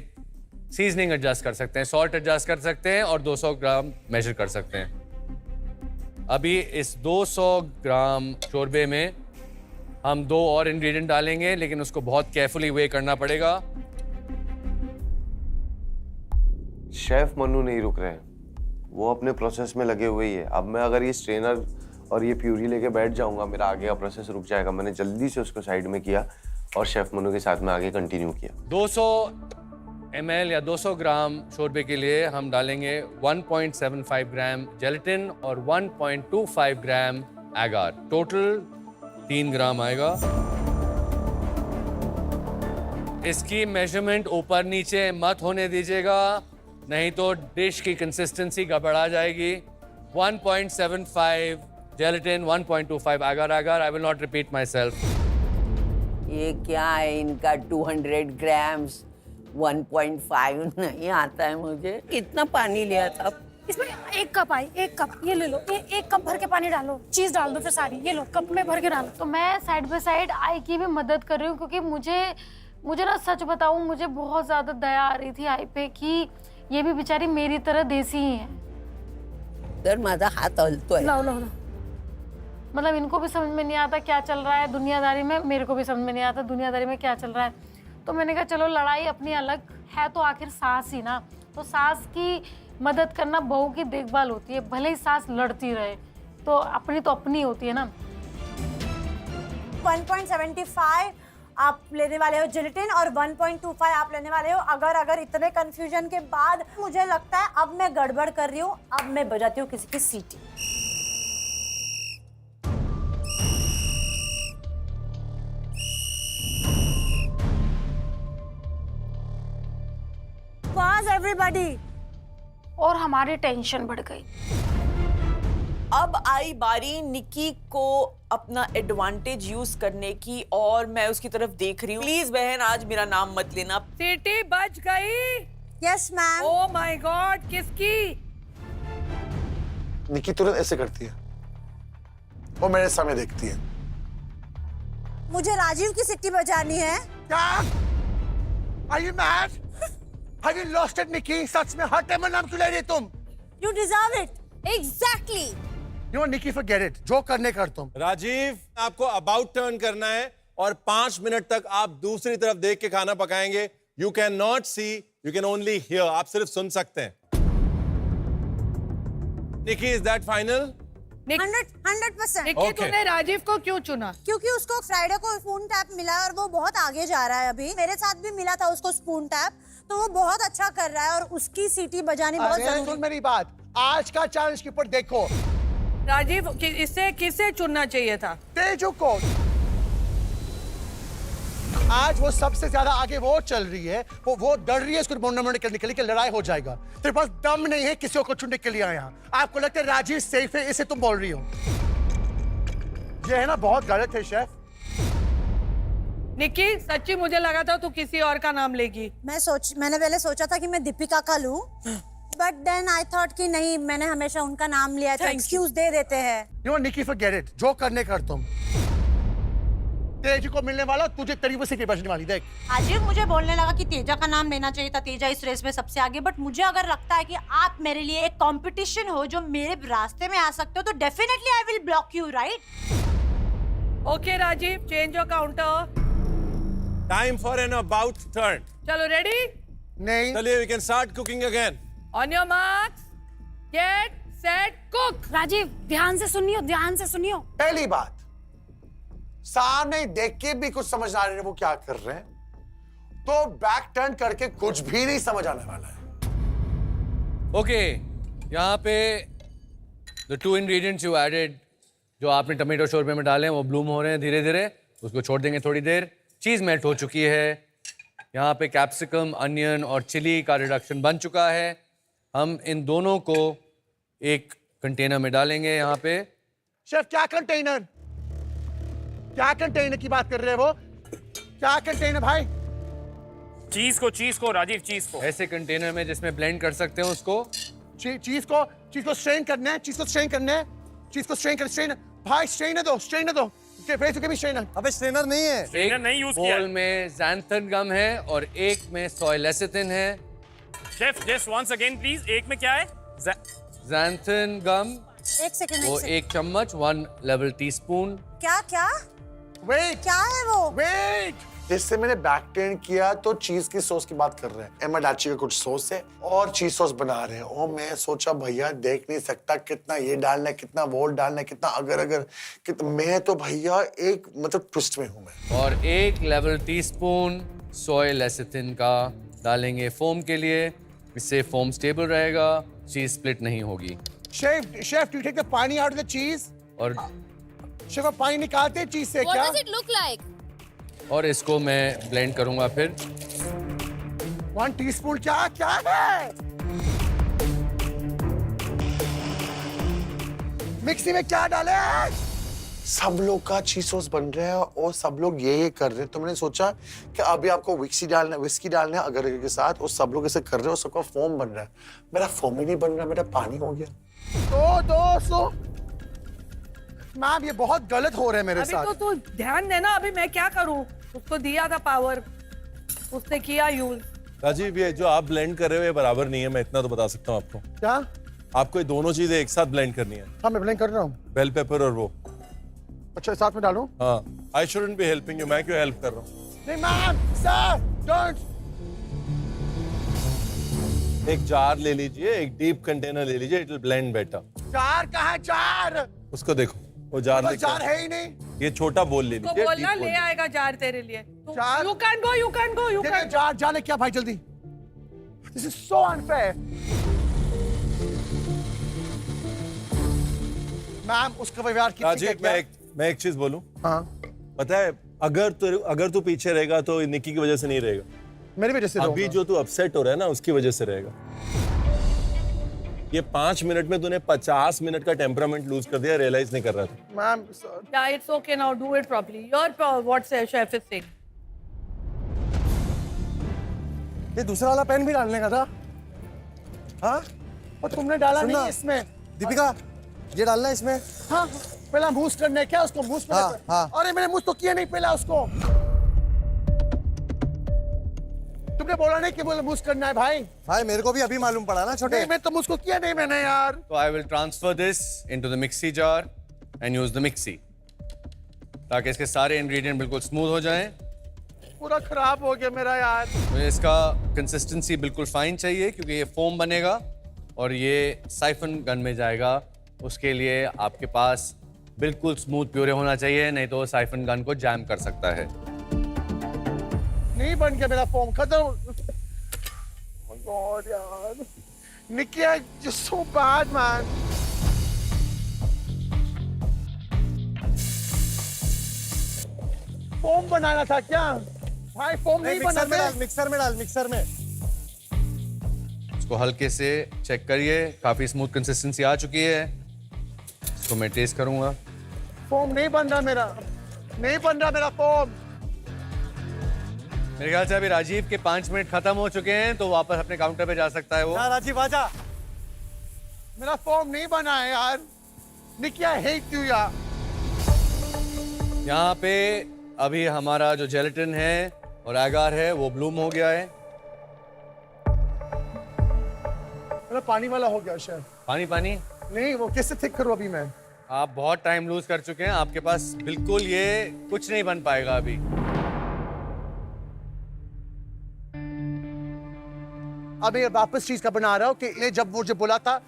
S2: सीजनिंग एडजस्ट कर सकते हैं, सॉल्ट एडजस्ट कर सकते हैं और 200 ग्राम मेजर कर सकते हैं। अभी इस 200 ग्राम शोरबे में हम 2 और इंग्रेडिएंट डालेंगे, लेकिन उसको बहुत केयरफुली वे करना पड़ेगा।
S5: शेफ मन्नू नहीं रुक रहे हैं, वो अपने प्रोसेस में लगे हुए ही है। अब मैं अगर ये स्ट्रेनर और ये प्यूरी लेके बैठ जाऊंगा, मेरा आगे का प्रोसेस रुक जाएगा। मैंने जल्दी से उसको साइड में किया और शेफ मन्नू के साथ में आगे कंटिन्यू किया।
S2: 200 ml या 200 ग्राम शोरबे के लिए हम डालेंगे 1.75 ग्राम जेलेटिन और 1.25 ग्राम एगार। टोटल 3 ग्राम आएगा। इसकी मेजरमेंट ऊपर नीचे मत होने दीजिएगा, नहीं तो डिश की कंसिस्टेंसी गड़बड़ा जाएगी। 1.75 जेलेटिन, 1.25 एगार। I will not repeat my self.
S9: ये क्या है इनका 200 ग्राम्स 1.5 नहीं आता है मुझे। कितना पानी लिया था?
S11: इसमें 1 कप आई, 1 कप ये ले लो, 1 कप भर के पानी डालो, चीज डाल दो फिर सारी, ये लो कप में भर के डालो। तो मैं साइड बाय साइड आई की भी मदद कर रही हूँ, क्योंकि मुझे ना सच बताऊँ, मुझे बहुत ज्यादा दया आ रही थी आई पे कि ये भी बेचारी मेरी तरह देसी ही है।
S9: सर माझा हाथ हलतोय।
S11: लो लो लो। मतलब इनको भी समझ में नहीं आता क्या चल रहा है दुनियादारी में, मेरे को भी समझ में नहीं आता दुनियादारी में क्या चल रहा है। तो मैंने कहा चलो लड़ाई अपनी अलग है तो आखिर सास ही ना, तो सास की मदद करना बहू की देखभाल होती है, भले ही सास लड़ती रहे तो अपनी होती है ना।
S8: 1.75 आप लेने वाले हो जिलेटिन और 1.25 आप लेने वाले हो। अगर इतने कंफ्यूजन के बाद मुझे लगता है अब मैं गड़बड़ कर रही हूँ, अब मैं बजाती हूँ किसी की सीटी। Pause everybody.
S11: और हमारी टेंशन बढ़ गई।
S7: अब आई बारी निक्की को अपना एडवांटेज यूज करने की और मैं उसकी तरफ देख रही हूँ। प्लीज बहन आज मेरा नाम मत लेना।
S6: सीटी बज गई।
S8: Yes ma'am.
S6: Oh my God, किसकी?
S4: निकी तुरंत ऐसे करती है, वो मेरे सामने देखती है।
S8: मुझे राजीव की सिटी बजानी है।
S4: क्या? Are you mad? Have you lost it, Nikki? सच में हर टाइम नाम क्यों ले रही है तुम?
S8: You deserve it. Exactly.
S4: You know, Nikki, forget it. जो करने कर तुम।
S1: राजीव, आपको अबाउट टर्न करना है और 5 मिनट तक आप दूसरी तरफ देख के खाना पकाएंगे। You can not see, you can only hear. आप सिर्फ सुन सकते हैं। Nikki, is that final?
S8: 100%।
S6: Nikki,
S1: Okay.
S6: तूने राजीव को क्यों चुना?
S8: क्योंकि उसको फ्राइडे को स्पून टैप मिला है और वो बहुत आगे जा रहा है। अभी मेरे साथ भी मिला था उसको स्पून टैप, तो वो बहुत अच्छा कर रहा है और उसकी सीटी बजानी बहुत जरूरी है।
S4: सुन मेरी बात, आज का चैलेंज के ऊपर देखो।
S6: राजीव, इससे किसे चुनना चाहिए था?
S4: तेजू को। आज वो सबसे ज्यादा आगे वो चल रही है, वो डर रही है इसको टूर्नामेंट करने के लिए कि लड़ाई हो जाएगा। तेरे पास दम नहीं है किसी को चुनने के लिए यहाँ। आपको लगता है राजीव सेफ है, इसे तुम बोल रही हो। ये है ना, बहुत गलत है शेफ।
S6: निक्की, सच्ची मुझे लगा था तू किसी और का नाम लेगी।
S8: मैंने पहले सोचा था कि मैं दीपिका का लूं, बट देन आई थॉट कि नहीं, मैंने हमेशा उनका नाम लिया है तो एक्सक्यूज दे देते हैं।
S4: You know Nikki, forget it. जो करने कर तुम। तेजू को मिलने वाला तुझे तरीके से बचने वाली। देख
S8: राजीव, मुझे बोलने लगा कि तेजा का नाम लेना चाहिए था, तेजा इस रेस में सबसे आगे, बट मुझे अगर लगता है कि आप मेरे लिए एक कंपटीशन हो जो मेरे रास्ते में आ सकते हो तो definitely I will block you, right?
S6: Okay Rajeev, change your counter.
S1: Time for an about turn.
S6: चलो, रेडी?
S4: नहीं।
S1: चलिए, we can start cooking again.
S6: On your marks, get set, cook.
S11: Rajeev, ध्यान से सुनियो, ध्यान से सुनियो।
S4: पहली बात, सामने देख के भी कुछ समझ आ रही है वो क्या कर रहे हैं, तो बैक टर्न करके कुछ भी नहीं समझ आने वाला है।
S2: ओके, यहाँ पे the 2 ingredients you added, जो आपने टमेटो शोरबे में डाले हैं, वो ब्लूम हो रहे हैं धीरे धीरे। उसको छोड़ देंगे थोड़ी देर। चीज़ मेल्ट हो चुकी है। यहाँ पे कैप्सिकम, अनियन और चिली का रिडक्शन बन चुका है। हम इन दोनों को एक कंटेनर में डालेंगे। यहाँ पे
S4: शेफ, क्या कंटेनर? क्या कंटेनर की बात कर रहे हैं वो? क्या कंटेनर भाई?
S12: चीज को राजीव, चीज को
S2: ऐसे कंटेनर में जिसमें ब्लेंड कर सकते हैं उसको।
S4: चीज को स्ट्रेन करना है, चीज को स्ट्रेन करना है, चीज को स्ट्रेन कर, स्ट्रेन भाई, स्ट्रेनर दो, स्ट्रेनर दो। के भी स्ट्रेनर। अबे स्ट्रेनर नहीं है।
S12: स्ट्रेनर नहीं यूज किया।
S2: बोल में ज़ैंथन गम है और एक में सोय लेसिथिन है।
S12: Chef, just once again please, एक में क्या है?
S2: ज़ैंथन गम,
S8: एक सेकंड,
S2: वो 1 चम्मच, 1 लेवल टीस्पून।
S8: क्या
S4: वेट,
S8: क्या है वो?
S4: वेट। जिससे मैंने बैक टर्न किया तो चीज की सॉस की बात कर रहे हैं। एमाडाची का कुछ सॉस है और चीज सॉस बना रहे हैं। और मैं सोचा भैया देख नहीं सकता कितना ये डालना है, कितना वो डालना है, कितना अगर कितना। मैं तो भैया एक मतलब ट्विस्ट में हूं मैं।
S2: और 1 लेवल टीस्पून सोय लेसिथिन का डालेंगे फोम के लिए। इससे फोम स्टेबल रहेगा, चीज स्प्लिट नहीं होगी।
S4: शेफ, यू टेक द पानी आउट ऑफ द चीज।
S2: और
S4: शेफ, पानी निकालते चीज से
S3: What
S4: क्या?
S3: does it look like?
S2: और इसको मैं ब्लेंड करूंगा फिर।
S4: 1 टीस्पून क्या है? मिक्सी में क्या डाले? सब लोग का चीज सॉस बन रहा है और सब लोग ये कर रहे हैं, तो मैंने सोचा कि अभी आपको विस्की डालना है अगर के साथ, और सब लोग ऐसे कर रहे हैं और सबका फोम बन रहा है। मेरा फोम ही नहीं बन रहा, मेरा पानी हो गया। तो मैम, ये बहुत गलत हो रहा है मेरे
S6: अभी
S4: साथ।
S6: तो तू ध्यान देना, अभी मैं क्या करूं? उसको दिया था पावर, उसने किया यूज।
S1: राजीव, ये जो आप ब्लेंड कर रहे हो ये बराबर नहीं है, मैं इतना तो बता सकता हूँ आपको।
S4: क्या?
S1: आपको ये दोनों चीजें एक साथ ब्लेंड करनी है।
S4: हाँ, मैं ब्लेंड कर रहा हूँ।
S1: बेल पेपर और वो।
S4: अच्छा, साथ में डालूं?
S1: हाँ, I shouldn't be helping you. मैं क्यों हेल्प कर रहा हूँ?
S4: नहीं मैम, सर, डोंट।
S1: एक जार ले लीजिए, एक डीप कंटेनर ले लीजिए, it will blend better.
S4: Jar कहाँ है? जार
S1: उसको देखो, वो जार
S4: बस
S1: लेके
S4: जार है ही नहीं।
S1: ये छोटा बोल ले
S6: तो
S1: लीजिए,
S6: बोलना
S1: deep
S6: ले
S1: बोल
S6: आएगा जार तेरे लिए।
S4: जार?
S6: You can't go.
S4: देखिए, जार जाने क्या भाई, जल्दी। This is so unfair. Ma'am, उसका व्यवहार की
S1: राजीव, मैं एक चीज बोलूं?
S4: हाँ,
S1: पता है, अगर तू पीछे रहेगा तो निक्की की वजह से नहीं रहेगा।
S4: मेरी वजह से
S1: अभी जो तू अपसेट हो रहा है ना, उसकी वजह से रहेगा। ये 5 मिनट में तूने 50 मिनट का टेम्परामेंट लूज कर दिया, रियलाइज नहीं कर रहा था.
S4: Ma'am
S6: Yeah, it's okay now. Do it properly. What chef is saying.
S4: ये दूसरा वाला पेन भी डालने का था. हाँ, और तुमने डाला नहीं इसमें. दीपिका, ये डालना है इसमें. हाँ, पहला मूस करने क्या उसको मूस करने. हाँ, हाँ. अरे मैंने मूस तो किया नहीं पहला उसको. तुमने बोला नहीं कि बोले मूस करना है भाई. भाई मेरे को भी अभी मालूम पड़ा ना छोटे. मैं तो मूस को किया नहीं मैंने यार.
S2: So I will transfer this into the mixie jar and use the mixie ताकि इसके सारे इंग्रेडिएंट बिल्कुल स्मूथ हो जाएं.
S4: पूरा खराब हो गया मेरा यार.
S2: मुझे इसका कंसिस्टेंसी बिल्कुल फाइन चाहिए क्योंकि ये फोम बनेगा और ये साइफन गन में जाएगा. उसके लिए आपके पास बिल्कुल स्मूथ प्यूरे होना चाहिए, नहीं तो साइफन गन को जैम कर सकता है.
S4: नहीं बन गया मेरा फोम खत्म. Oh God यार. Nikki, you're so bad man. Foam बनाना था क्या? भाई फोम नहीं बना. मिक्सर में डाल मिक्सर में.
S2: इसको हल्के से चेक करिए, काफी स्मूथ कंसिस्टेंसी आ चुकी है. इसको मैं टेस्ट करूंगा.
S4: फोम नहीं बन रहा मेरा. नहीं बन रहा मेरा फोम.
S2: मेरे ख्याल से अभी राजीव के 5 मिनट खत्म हो चुके हैं, तो वापस अपने काउंटर पे जा सकता है वो.
S4: राजीव आजा. मेरा फॉर्म नहीं बना है यार. निकी, I hate you यार.
S2: यहाँ पे अभी हमारा जो जेलेटिन है और एगार है वो ब्लूम हो गया है.
S4: मेरा पानी वाला हो गया शेफ.
S2: पानी पानी
S4: नहीं, वो कैसे थिक करूं अभी मैं.
S2: आप बहुत टाइम लूज कर चुके हैं. आपके पास बिल्कुल ये कुछ नहीं बन पाएगा अभी.
S4: अभी वापस चीज का बना रहा हूँ कि ये जब मुझे बोला था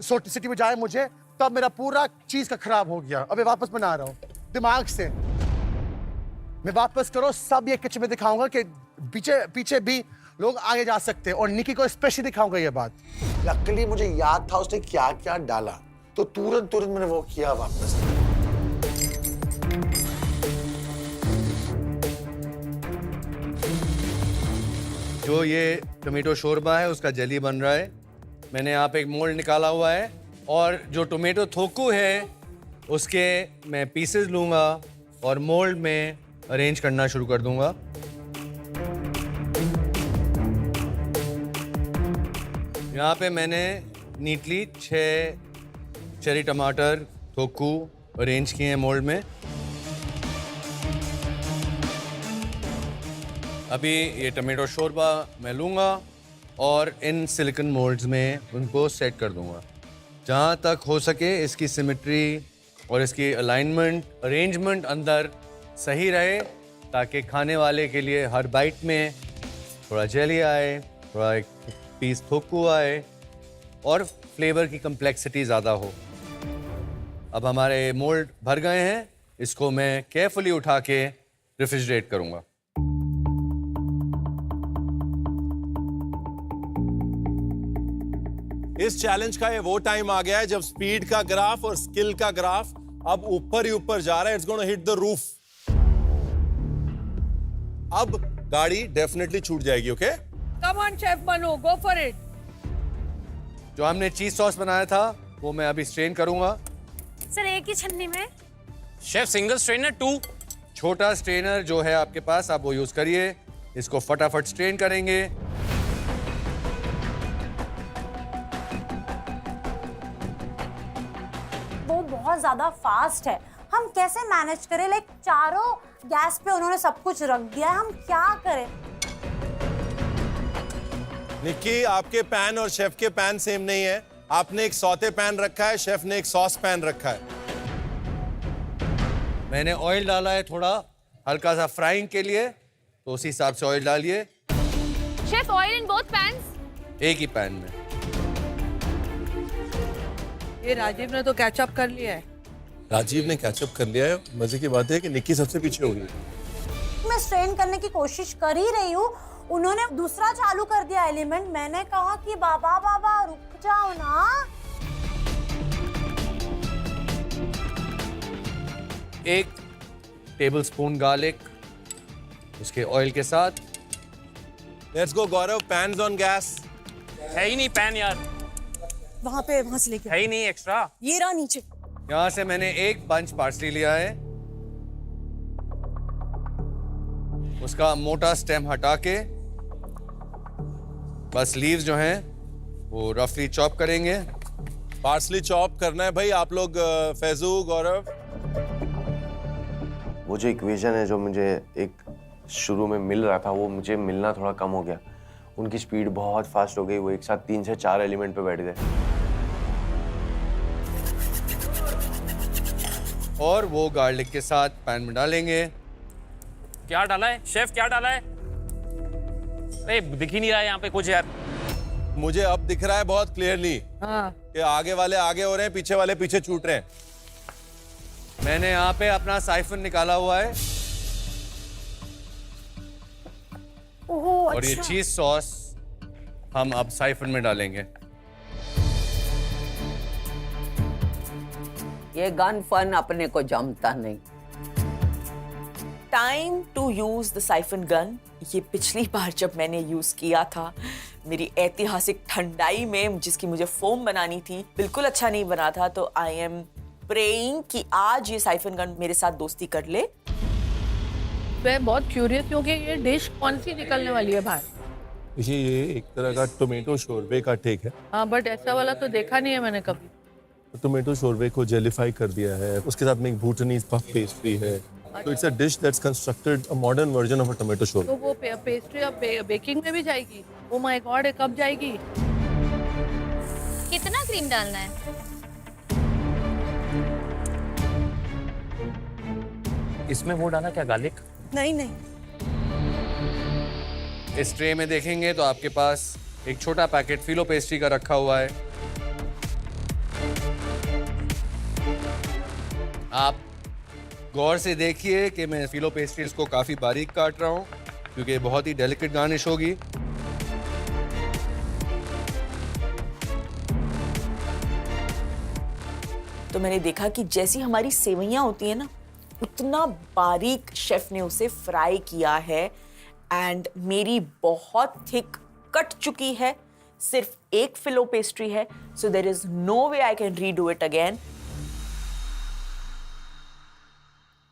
S4: सिटी में जाए मुझे, तब मेरा पूरा चीज का खराब हो गया. अभी वापस बना रहा हूँ दिमाग से. मैं वापस करो सब ये किचन में दिखाऊंगा कि पीछे भी लोग आगे जा सकते हैं और निकी को स्पेशली दिखाऊंगा ये बात. लकीली मुझे याद था उसने क्या क्या डाला, तो तुरंत मैंने वो किया वापस.
S2: जो ये टोमेटो शोरबा है उसका जली बन रहा है. मैंने यहाँ पे एक मोल्ड निकाला हुआ है और जो टोमेटो थोकू है उसके मैं पीसेस लूँगा और मोल्ड में अरेंज करना शुरू कर दूँगा. यहाँ पे मैंने नीटली 6 चेरी टमाटर थोकू अरेंज किए हैं मोल्ड में. अभी ये टमाटो शोरबा मैं लूँगा और इन सिलिकॉन मोल्ड्स में उनको सेट कर दूँगा. जहाँ तक हो सके इसकी सिमेट्री और इसकी अलाइनमेंट अरेंजमेंट अंदर सही रहे ताकि खाने वाले के लिए हर बाइट में थोड़ा जेली आए, थोड़ा एक पीस थोकू आए और फ्लेवर की कम्प्लेक्सिटी ज़्यादा हो. अब हमारे मोल्ड भर गए हैं, इसको मैं केयरफुली उठा के रेफ्रिजरेट करूँगा.
S1: इस चैलेंज का ये वो टाइम आ गया है जब स्पीड का ग्राफ और स्किल का ग्राफ अब ऊपर ही ऊपर जा रहा है. It's gonna hit the roof. अब गाड़ी डेफिनेटली छूट जाएगी. Okay,
S6: Come on, Chef Manu, go for it.
S2: जो हमने चीज सॉस बनाया था वो मैं अभी स्ट्रेन करूंगा.
S8: सर एक ही छन्नी में.
S12: Chef single strainer 2.
S2: छोटा स्ट्रेनर जो है आपके पास आप वो यूज करिए. इसको फटाफट स्ट्रेन करेंगे.
S8: वो बहुत ज्यादा फास्ट है. हम कैसे मैनेज करें? लाइक चारों गैस पे उन्होंने सब कुछ रख दिया है, हम क्या करें?
S1: निक्की, आपके पैन और शेफ के पैन सेम नहीं है. आपने एक सौते पैन रखा है, शेफ ने एक सॉस पैन रखा है.
S2: मैंने ऑयल डाला है थोड़ा हल्का सा फ्राइंग के लिए, तो उसी हिसाब से ऑयल डालिए.
S3: Chef, oil in both pans?
S2: एक ही पैन में.
S6: ये राजीव ने तो कैचअप कर लिया है.
S1: राजीव ने कैचअप कर लिया है. मजे की बात है कि निक्की सबसे पीछे हो गई.
S8: मैं स्ट्रेन करने की कोशिश कर ही रही हूँ, उन्होंने दूसरा चालू कर दिया एलिमेंट. मैंने कहा कि बाबा रुक जाओ ना.
S2: एक टेबलस्पून गार्लिक उसके ऑयल के साथ.
S1: Let's go Gaurav, pans on gas.
S12: है ही नहीं पैन यार.
S8: वहाँ पे वहाँ से लेके
S12: है ही नहीं एक्स्ट्रा।
S8: ये रहा नीचे।
S2: यहाँ से मैंने एक बंच पार्सली लिया है, उसका मोटा स्टेम हटा के बस लीव्स जो हैं वो रफली चॉप करेंगे।
S1: पार्सली चॉप करना है भाई आप लोग, फैजू, गौरव।
S5: वो जो इक्वेशन है जो मुझे एक शुरू में मिल रहा था वो मुझे मिलना थोड़ा कम हो गया। उनकी स्पीड बहुत फास्ट हो गई, वो एक साथ 3 से 4 एलिमेंट पे बैठ गए।
S2: और वो गार्लिक के साथ पैन में डालेंगे।
S12: क्या डाला है शेफ, क्या डाला है? अरे दिख ही नहीं रहा है यहाँ पे कुछ यार।
S1: मुझे अब दिख रहा है बहुत क्लियरली कि आगे वाले आगे हो रहे हैं, पीछे वाले पीछे छूट रहे हैं।
S2: मैंने यहाँ पे अपना साइफन निकाला हुआ है।
S8: ओहो,
S2: और ये
S8: अच्छा।
S2: चीज सॉस हम अब साइफन में डालेंगे।
S9: ये गन फन अपने को जमता नहीं।
S7: Time to use the siphon gun. ये पिछली बार जब मैंने यूज किया था मेरी ऐतिहासिक ठंडाई में, जिसकी मुझे फोम बनानी थी, बिल्कुल अच्छा नहीं बना था। तो आई एम प्रेइंग कि आज ये साइफन गन मेरे साथ दोस्ती कर ले।
S6: मैं बहुत क्यूरियस हूँ कि ये डिश कौन सी निकलने वाली है बाहर।
S1: देखिए ये एक तरह का टोमेटो शोरबे का टेक है।
S6: हाँ, बट ऐसा वाला तो देखा नहीं है मैंने कभी।
S1: टोमेटो शोरबे को जेलीफाई कर दिया है, उसके साथ में एक भूटानीज पफ पेस्ट्री है। So it's a dish that's constructed a modern version of a tomato shorba.
S6: तो वो पेस्ट्री अब बेकिंग में भी जाएगी? ओ माय गॉड, कब जाएगी?
S3: कितना क्रीम डालना है?
S12: इसमें वो डाला क्या, गार्लिक?
S8: नहीं नहीं,
S2: इस ट्रे में देखेंगे तो आपके पास एक छोटा पैकेट फिलो पेस्ट्री का रखा हुआ है। आप गौर से देखिए कि मैं फिलो पेस्ट्रीज को काफी बारीक काट रहा हूं क्योंकि बहुत ही डेलिकेट गार्निश होगी।
S7: तो मैंने देखा कि जैसी हमारी सेवइयां होती है ना, उतना बारीक शेफ ने उसे फ्राई किया है। एंड मेरी बहुत थिक कट चुकी है, सिर्फ एक फिलो पेस्ट्री है। So there is no way I can redo it again.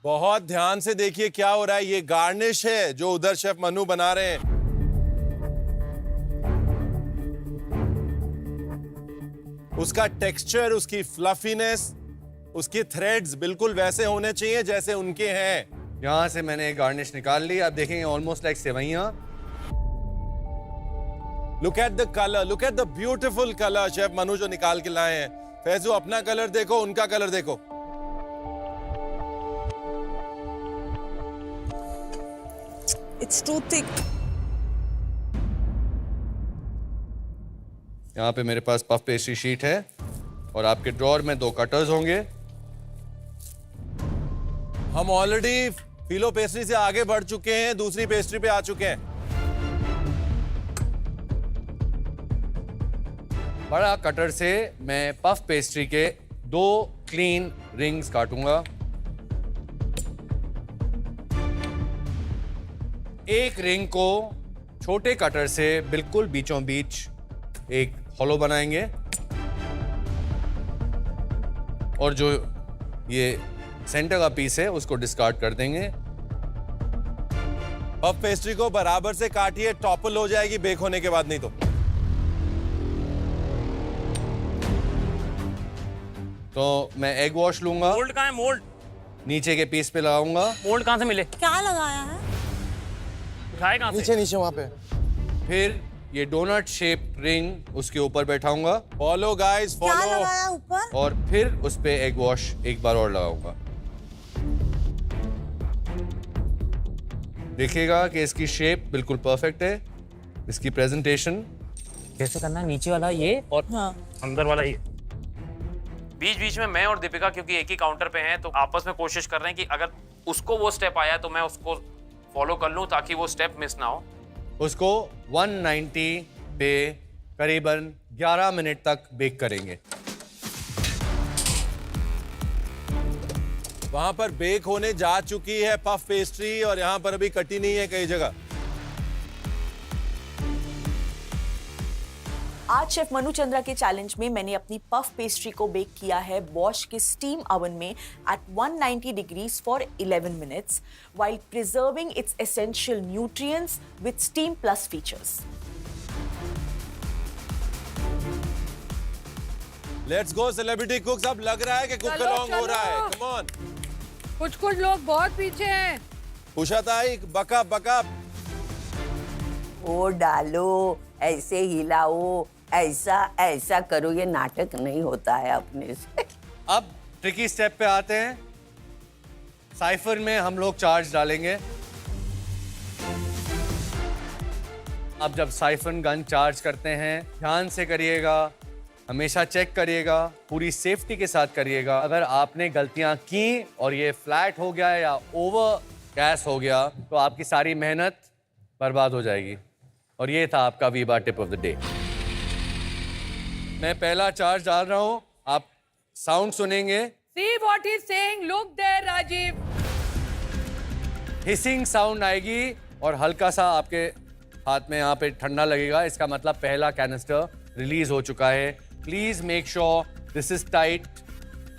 S1: बहुत ध्यान से देखिए क्या हो रहा है। ये गार्निश है जो उधर शेफ मनु बना रहे हैं। उसका टेक्सचर, उसकी फ्लफीनेस, उसके थ्रेड्स बिल्कुल वैसे होने चाहिए जैसे उनके हैं।
S2: यहाँ से मैंने गार्निश निकाल ली। आप देखेंगे ऑलमोस्ट लाइक सेवइयां।
S1: Look at the colour, look at the beautiful colour chef Manu जो निकाल के लाए हैं। फैजू अपना कलर देखो, उनका कलर देखो।
S8: It's too thick.
S2: यहाँ पे मेरे पास पफ पेस्ट्री शीट है और आपके ड्रॉर में 2 कटर्स होंगे।
S1: हम ऑलरेडी फिलो पेस्ट्री से आगे बढ़ चुके हैं, दूसरी पेस्ट्री पे आ चुके हैं।
S2: बड़ा कटर से मैं पफ पेस्ट्री के 2 क्लीन रिंग्स काटूंगा। एक रिंग को छोटे कटर से बिल्कुल बीचों बीच एक हॉलो बनाएंगे और जो ये सेंटर का पीस है उसको डिस्कार्ड कर देंगे।
S1: पफ पेस्ट्री को बराबर से काटिए, टॉपल हो जाएगी बेक होने के बाद, नहीं
S2: तो मैं एग वॉश लूंगा।
S12: मोल्ड कहाँ है, मोल्ड?
S2: नीचे के पीस पे लगाऊंगा।
S12: मोल्ड कहाँ से मिले?
S8: क्या लगाया है?
S12: उठाए कहाँ से?
S4: नीचे नीचे वहां पे।
S2: फिर ये डोनट शेप रिंग उसके ऊपर बैठाऊंगा।
S1: फॉलो गाइस,
S8: क्या
S1: फॉलो।
S8: लगाया ऊपर?
S2: और फिर उस पे एग वॉश एक बार और लगाऊंगा। देखिएगा कि इसकी शेप बिल्कुल परफेक्ट है। इसकी प्रेजेंटेशन
S12: कैसे करना है? नीचे वाला ये और
S8: हाँ।
S12: अंदर वाला ये। बीच बीच में मैं और दीपिका क्योंकि एक ही काउंटर पे हैं तो आपस में कोशिश कर रहे हैं कि अगर उसको वो स्टेप आया तो मैं उसको फॉलो कर लूं ताकि वो स्टेप मिस ना हो।
S2: उसको 190 पे करीबन 11 मिनट तक बेक करेंगे।
S1: वहां पर बेक होने जा चुकी है पफ पेस्ट्री और यहां पर अभी कटी नहीं है कई जगह।
S7: आज शेफ मनु चंद्रा के चैलेंज में मैंने अपनी पफ पेस्ट्री को बेक किया है बॉश के स्टीम ओवन में at 190 degrees for 11 minutes while preserving its essential nutrients with steam plus features.
S1: Let's go celebrity cooks. अब लग रहा है कि कुक
S6: चलो,
S1: अलोंग हो रहा है।
S6: चलो।
S1: Come on.
S6: कुछ लोग बहुत पीछे हैं।
S1: उषा ताई बका बका।
S9: ओ डालो, ऐसे हिलाओ, ऐसा ऐसा करो, ये नाटक नहीं होता है अपने से।
S2: अब ट्रिकी स्टेप पे आते हैं। साइफर में हम लोग चार्ज डालेंगे। अब जब साइफन गन चार्ज करते हैं, ध्यान से करिएगा, हमेशा चेक करिएगा, पूरी सेफ्टी के साथ करिएगा। अगर आपने गलतियां की और ये फ्लैट हो गया या ओवर गैस हो गया तो आपकी सारी मेहनत बर्बाद हो जाएगी। और ये था आपका Veeba tip of the day. मैं पहला चार्ज डाल रहा हूं, आप साउंड सुनेंगे।
S6: See what he's saying. Look there, Rajiv.
S2: Hissing sound आएगी और हल्का सा आपके हाथ में यहाँ पे ठंडा लगेगा। इसका मतलब पहला कैनिस्टर रिलीज हो चुका है। Please make sure this is tight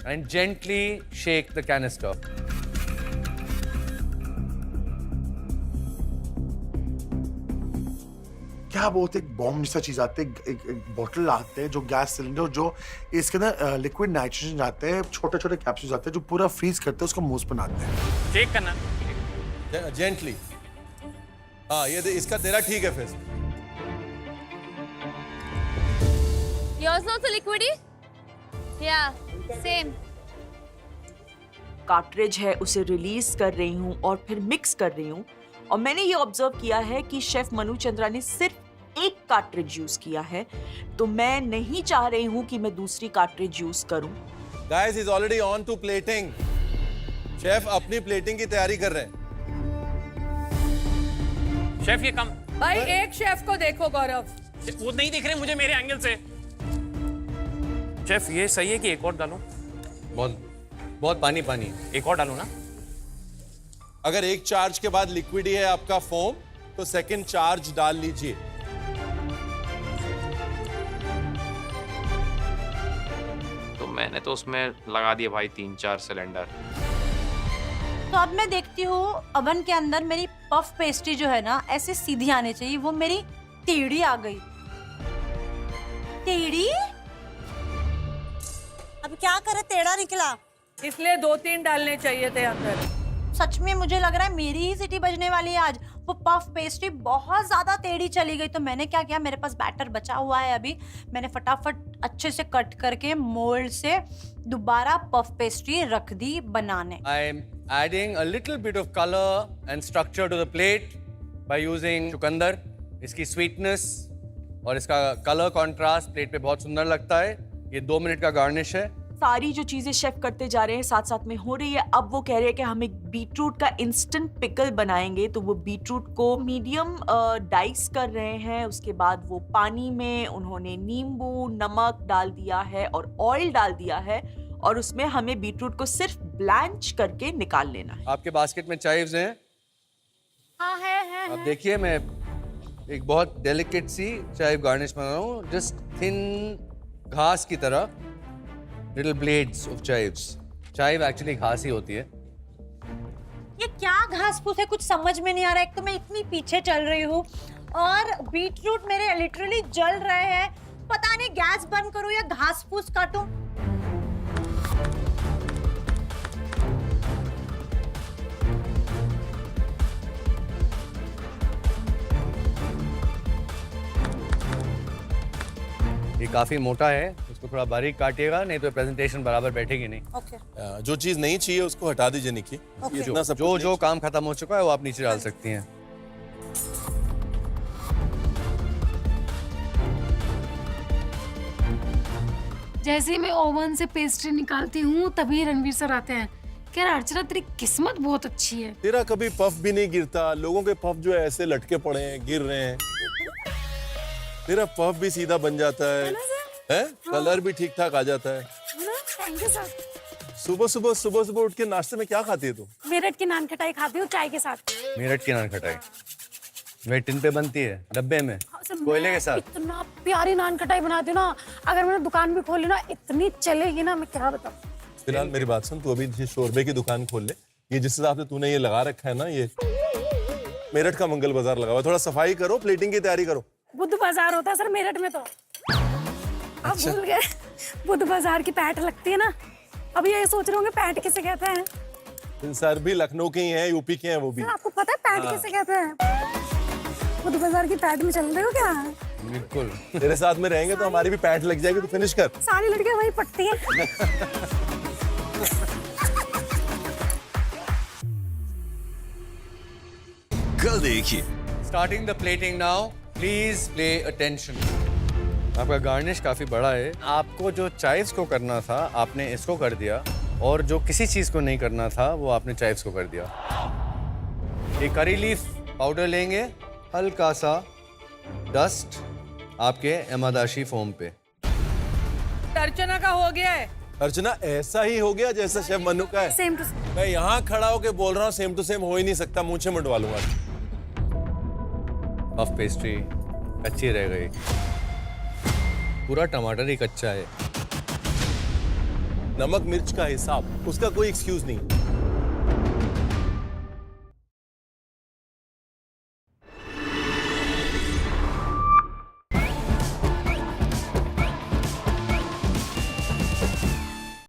S2: and gently shake the canister.
S4: क्या बोलते एक बॉम्ब जैसा चीज आते है, एक बॉटल आते हैं जो गैस सिलेंडर, जो इसके अंदर लिक्विड नाइट्रोजन आते हैं, छोटे छोटे कैप्सूल्स आते हैं जो पूरा फ्रीज करते हैं, उसको मुंह पे बनाते हैं।
S12: चेक करना।
S1: जेंटली। हाँ ये इसका तेरा ठीक है फिर।
S3: Yours also liquidy? Yeah, same.
S7: Cartridge है उसे रिलीज कर रही हूँ और फिर मिक्स कर रही हूँ। और मैंने ये ऑब्जर्व किया है कि शेफ मनु चंद्रा ने सिर्फ एक कार्ट्रिज यूज किया है, तो मैं नहीं चाह रही हूँ कि मैं दूसरी कार्ट्रिज यूज करूँ।
S1: Guys, he's already on to plating. Chef अपनी प्लेटिंग की तैयारी कर रहे हैं।
S12: शेफ ये कम।
S6: भाई एक शेफ को देखो गौरव।
S12: वो नहीं दिख रहे मुझे मेरे एंगल से। शेफ ये सही है कि एक और डालूं?
S2: बहुत पानी पानी।
S12: एक और डालूं ना?
S1: अगर एक चार्ज के बाद लिक्विड ही है आपका फोम तो सेकंड चार्ज डाल लीजिए।
S12: तो मैंने तो उसमें लगा दिए भाई 3-4 सिलेंडर।
S8: तो अब मैं देखती हूँ ओवन के अंदर मेरी पफ पेस्ट्री जो है ना ऐसे सीधी आनी चाहिए, वो मेरी टेढ़ी आ गई। टेढ़ी? अब क्या करे, टेढ़ा निकला।
S6: इसलिए 2-3 डालने चाहिए थे अंदर।
S8: सच में मुझे लग रहा है मेरी ही सीटी बजने वाली है आज। वो पफ पेस्ट्री बहुत ज्यादा टेढ़ी चली गई, तो मैंने क्या किया, मेरे पास बैटर बचा हुआ है अभी, मैंने फटाफट अच्छे से कट करके मोल्ड से दोबारा पफ पेस्ट्री रख दी बनाने।
S2: I am adding a little bit of color and structure to the plate by using चुकंदर। इसकी sweetness और इसका color contrast प्लेट पे बहुत सुंदर लगता है। ये 2 मिनट का गार्निश है।
S7: सारी जो चीजें शेफ करते जा रहे हैं साथ साथ में हो रही है। अब वो कह रहे हैं कि हम एक बीटरूट का इंस्टेंट पिकल बनाएंगे, तो वो बीटरूट को मीडियम डाइस कर रहे हैं। उसके बाद वो पानी में उन्होंने नींबू, नमक डाल दिया है और ऑयल डाल दिया है, और उसमें हमें बीटरूट को सिर्फ ब्लैंच करके निकाल लेना है।
S2: आपके बास्केट में चाइव्स हैं?
S8: हाँ है।
S2: अब देखिए मैं एक बहुत डेलिकेट सी चाइव गार्निश बना रहा हूँ, जस्ट थिन घास की तरह, little blades of chives. Chive actually घास ही होती है।
S8: ये क्या घास फूस है, कुछ समझ में नहीं आ रहा है। एक तो मैं इतनी पीछे चल रही हूँ और बीटरूट मेरे लिटरली जल रहे हैं। पता नहीं गैस बंद करूँ या घास फूस काटूं।
S2: ये काफी मोटा है, इसको थोड़ा बारीक काटिएगा, नहीं तो प्रेजेंटेशन बराबर बैठेगी नहीं।
S8: ओके।
S1: जो चीज नहीं चाहिए उसको हटा दीजिए निकी। ये इतना सब कुछ
S2: जो काम खत्म हो चुका है वो आप नीचे डाल सकती हैं।
S11: जैसे ही मैं ओवन से पेस्ट्री निकालती हूँ तभी रणवीर सर आते हैं। कह रहा अर्चना तेरी किस्मत बहुत अच्छी है।
S1: तेरा कभी पफ भी नहीं गिरता, लोगों के पफ जो है ऐसे लटके पड़े हैं, गिर रहे हैं। तेरा पफ भी सीधा बन जाता है? कलर भी ठीक ठाक आ जाता है। सुबह सुबह उठ के नाश्ते में क्या खाती है तू?
S11: मेरठ की नान खटाई खाती हूँ चाय के साथ।
S2: मेरठ की नान खटाई वे टिन पे बनती है, डब्बे में?
S11: कसम
S2: कोयले के साथ?
S11: इतना प्यारी नान कटाई बनाती हूँ ना, अगर मैंने दुकान भी खोली ना इतनी चलेगी ना, मैं क्या बताऊँ।
S1: फिलहाल मेरी बात सुन, तू अभी ये शोरबे की दुकान खोल ले। ये जिस हिसाब से तूने ये लगा रखा है ना, ये मेरठ का मंगल बाजार लगा हुआ है। थोड़ा सफाई करो, प्लेटिंग की तैयारी करो।
S11: बुद्ध बाजार होता है सर मेरठ में तो। आप भूल गए, बुद्ध बाजार की पैठ लगती है ना। अब ये सोच रहे होंगे पैठ किसे कहते हैं।
S1: इन सर भी लखनऊ के ही हैं, यूपी के हैं वो भी।
S11: आपको पता है पैठ किसे कहते हैं? बुद्ध बाजार की पैठ में चल रहे हो क्या?
S2: बिल्कुल।
S1: तेरे साथ में रहेंगे तो हमारी भी पैठ लग जाएगी, तो फिनिश कर।
S11: सारी लड़कियां वही पटती हैं।
S13: कल देखिए।
S2: Starting the plating now, please play attention. आपका गार्निश काफी बड़ा है। आपको जो चाइव्स को करना था आपने इसको कर दिया, और जो किसी चीज को नहीं करना था वो आपने चाइव्स को कर दिया। ये करी लीफ पाउडर लेंगे, हल्का सा डस्ट आपके एमादाशी फोम पे।
S6: अर्चना का हो गया है।
S1: अर्चना ऐसा ही हो गया जैसा शेफ मन्नू का है।
S11: सेम टू
S1: मैं यहाँ खड़ा होके बोल रहा हूँ सेम टू सेम हो ही नहीं सकता, मूंछें मंडवा लूंगा।
S2: पफ पेस्ट्री कच्ची रह गई, पूरा टमाटर ही कच्चा है।
S1: नमक मिर्च का हिसाब, उसका कोई एक्सक्यूज नहीं।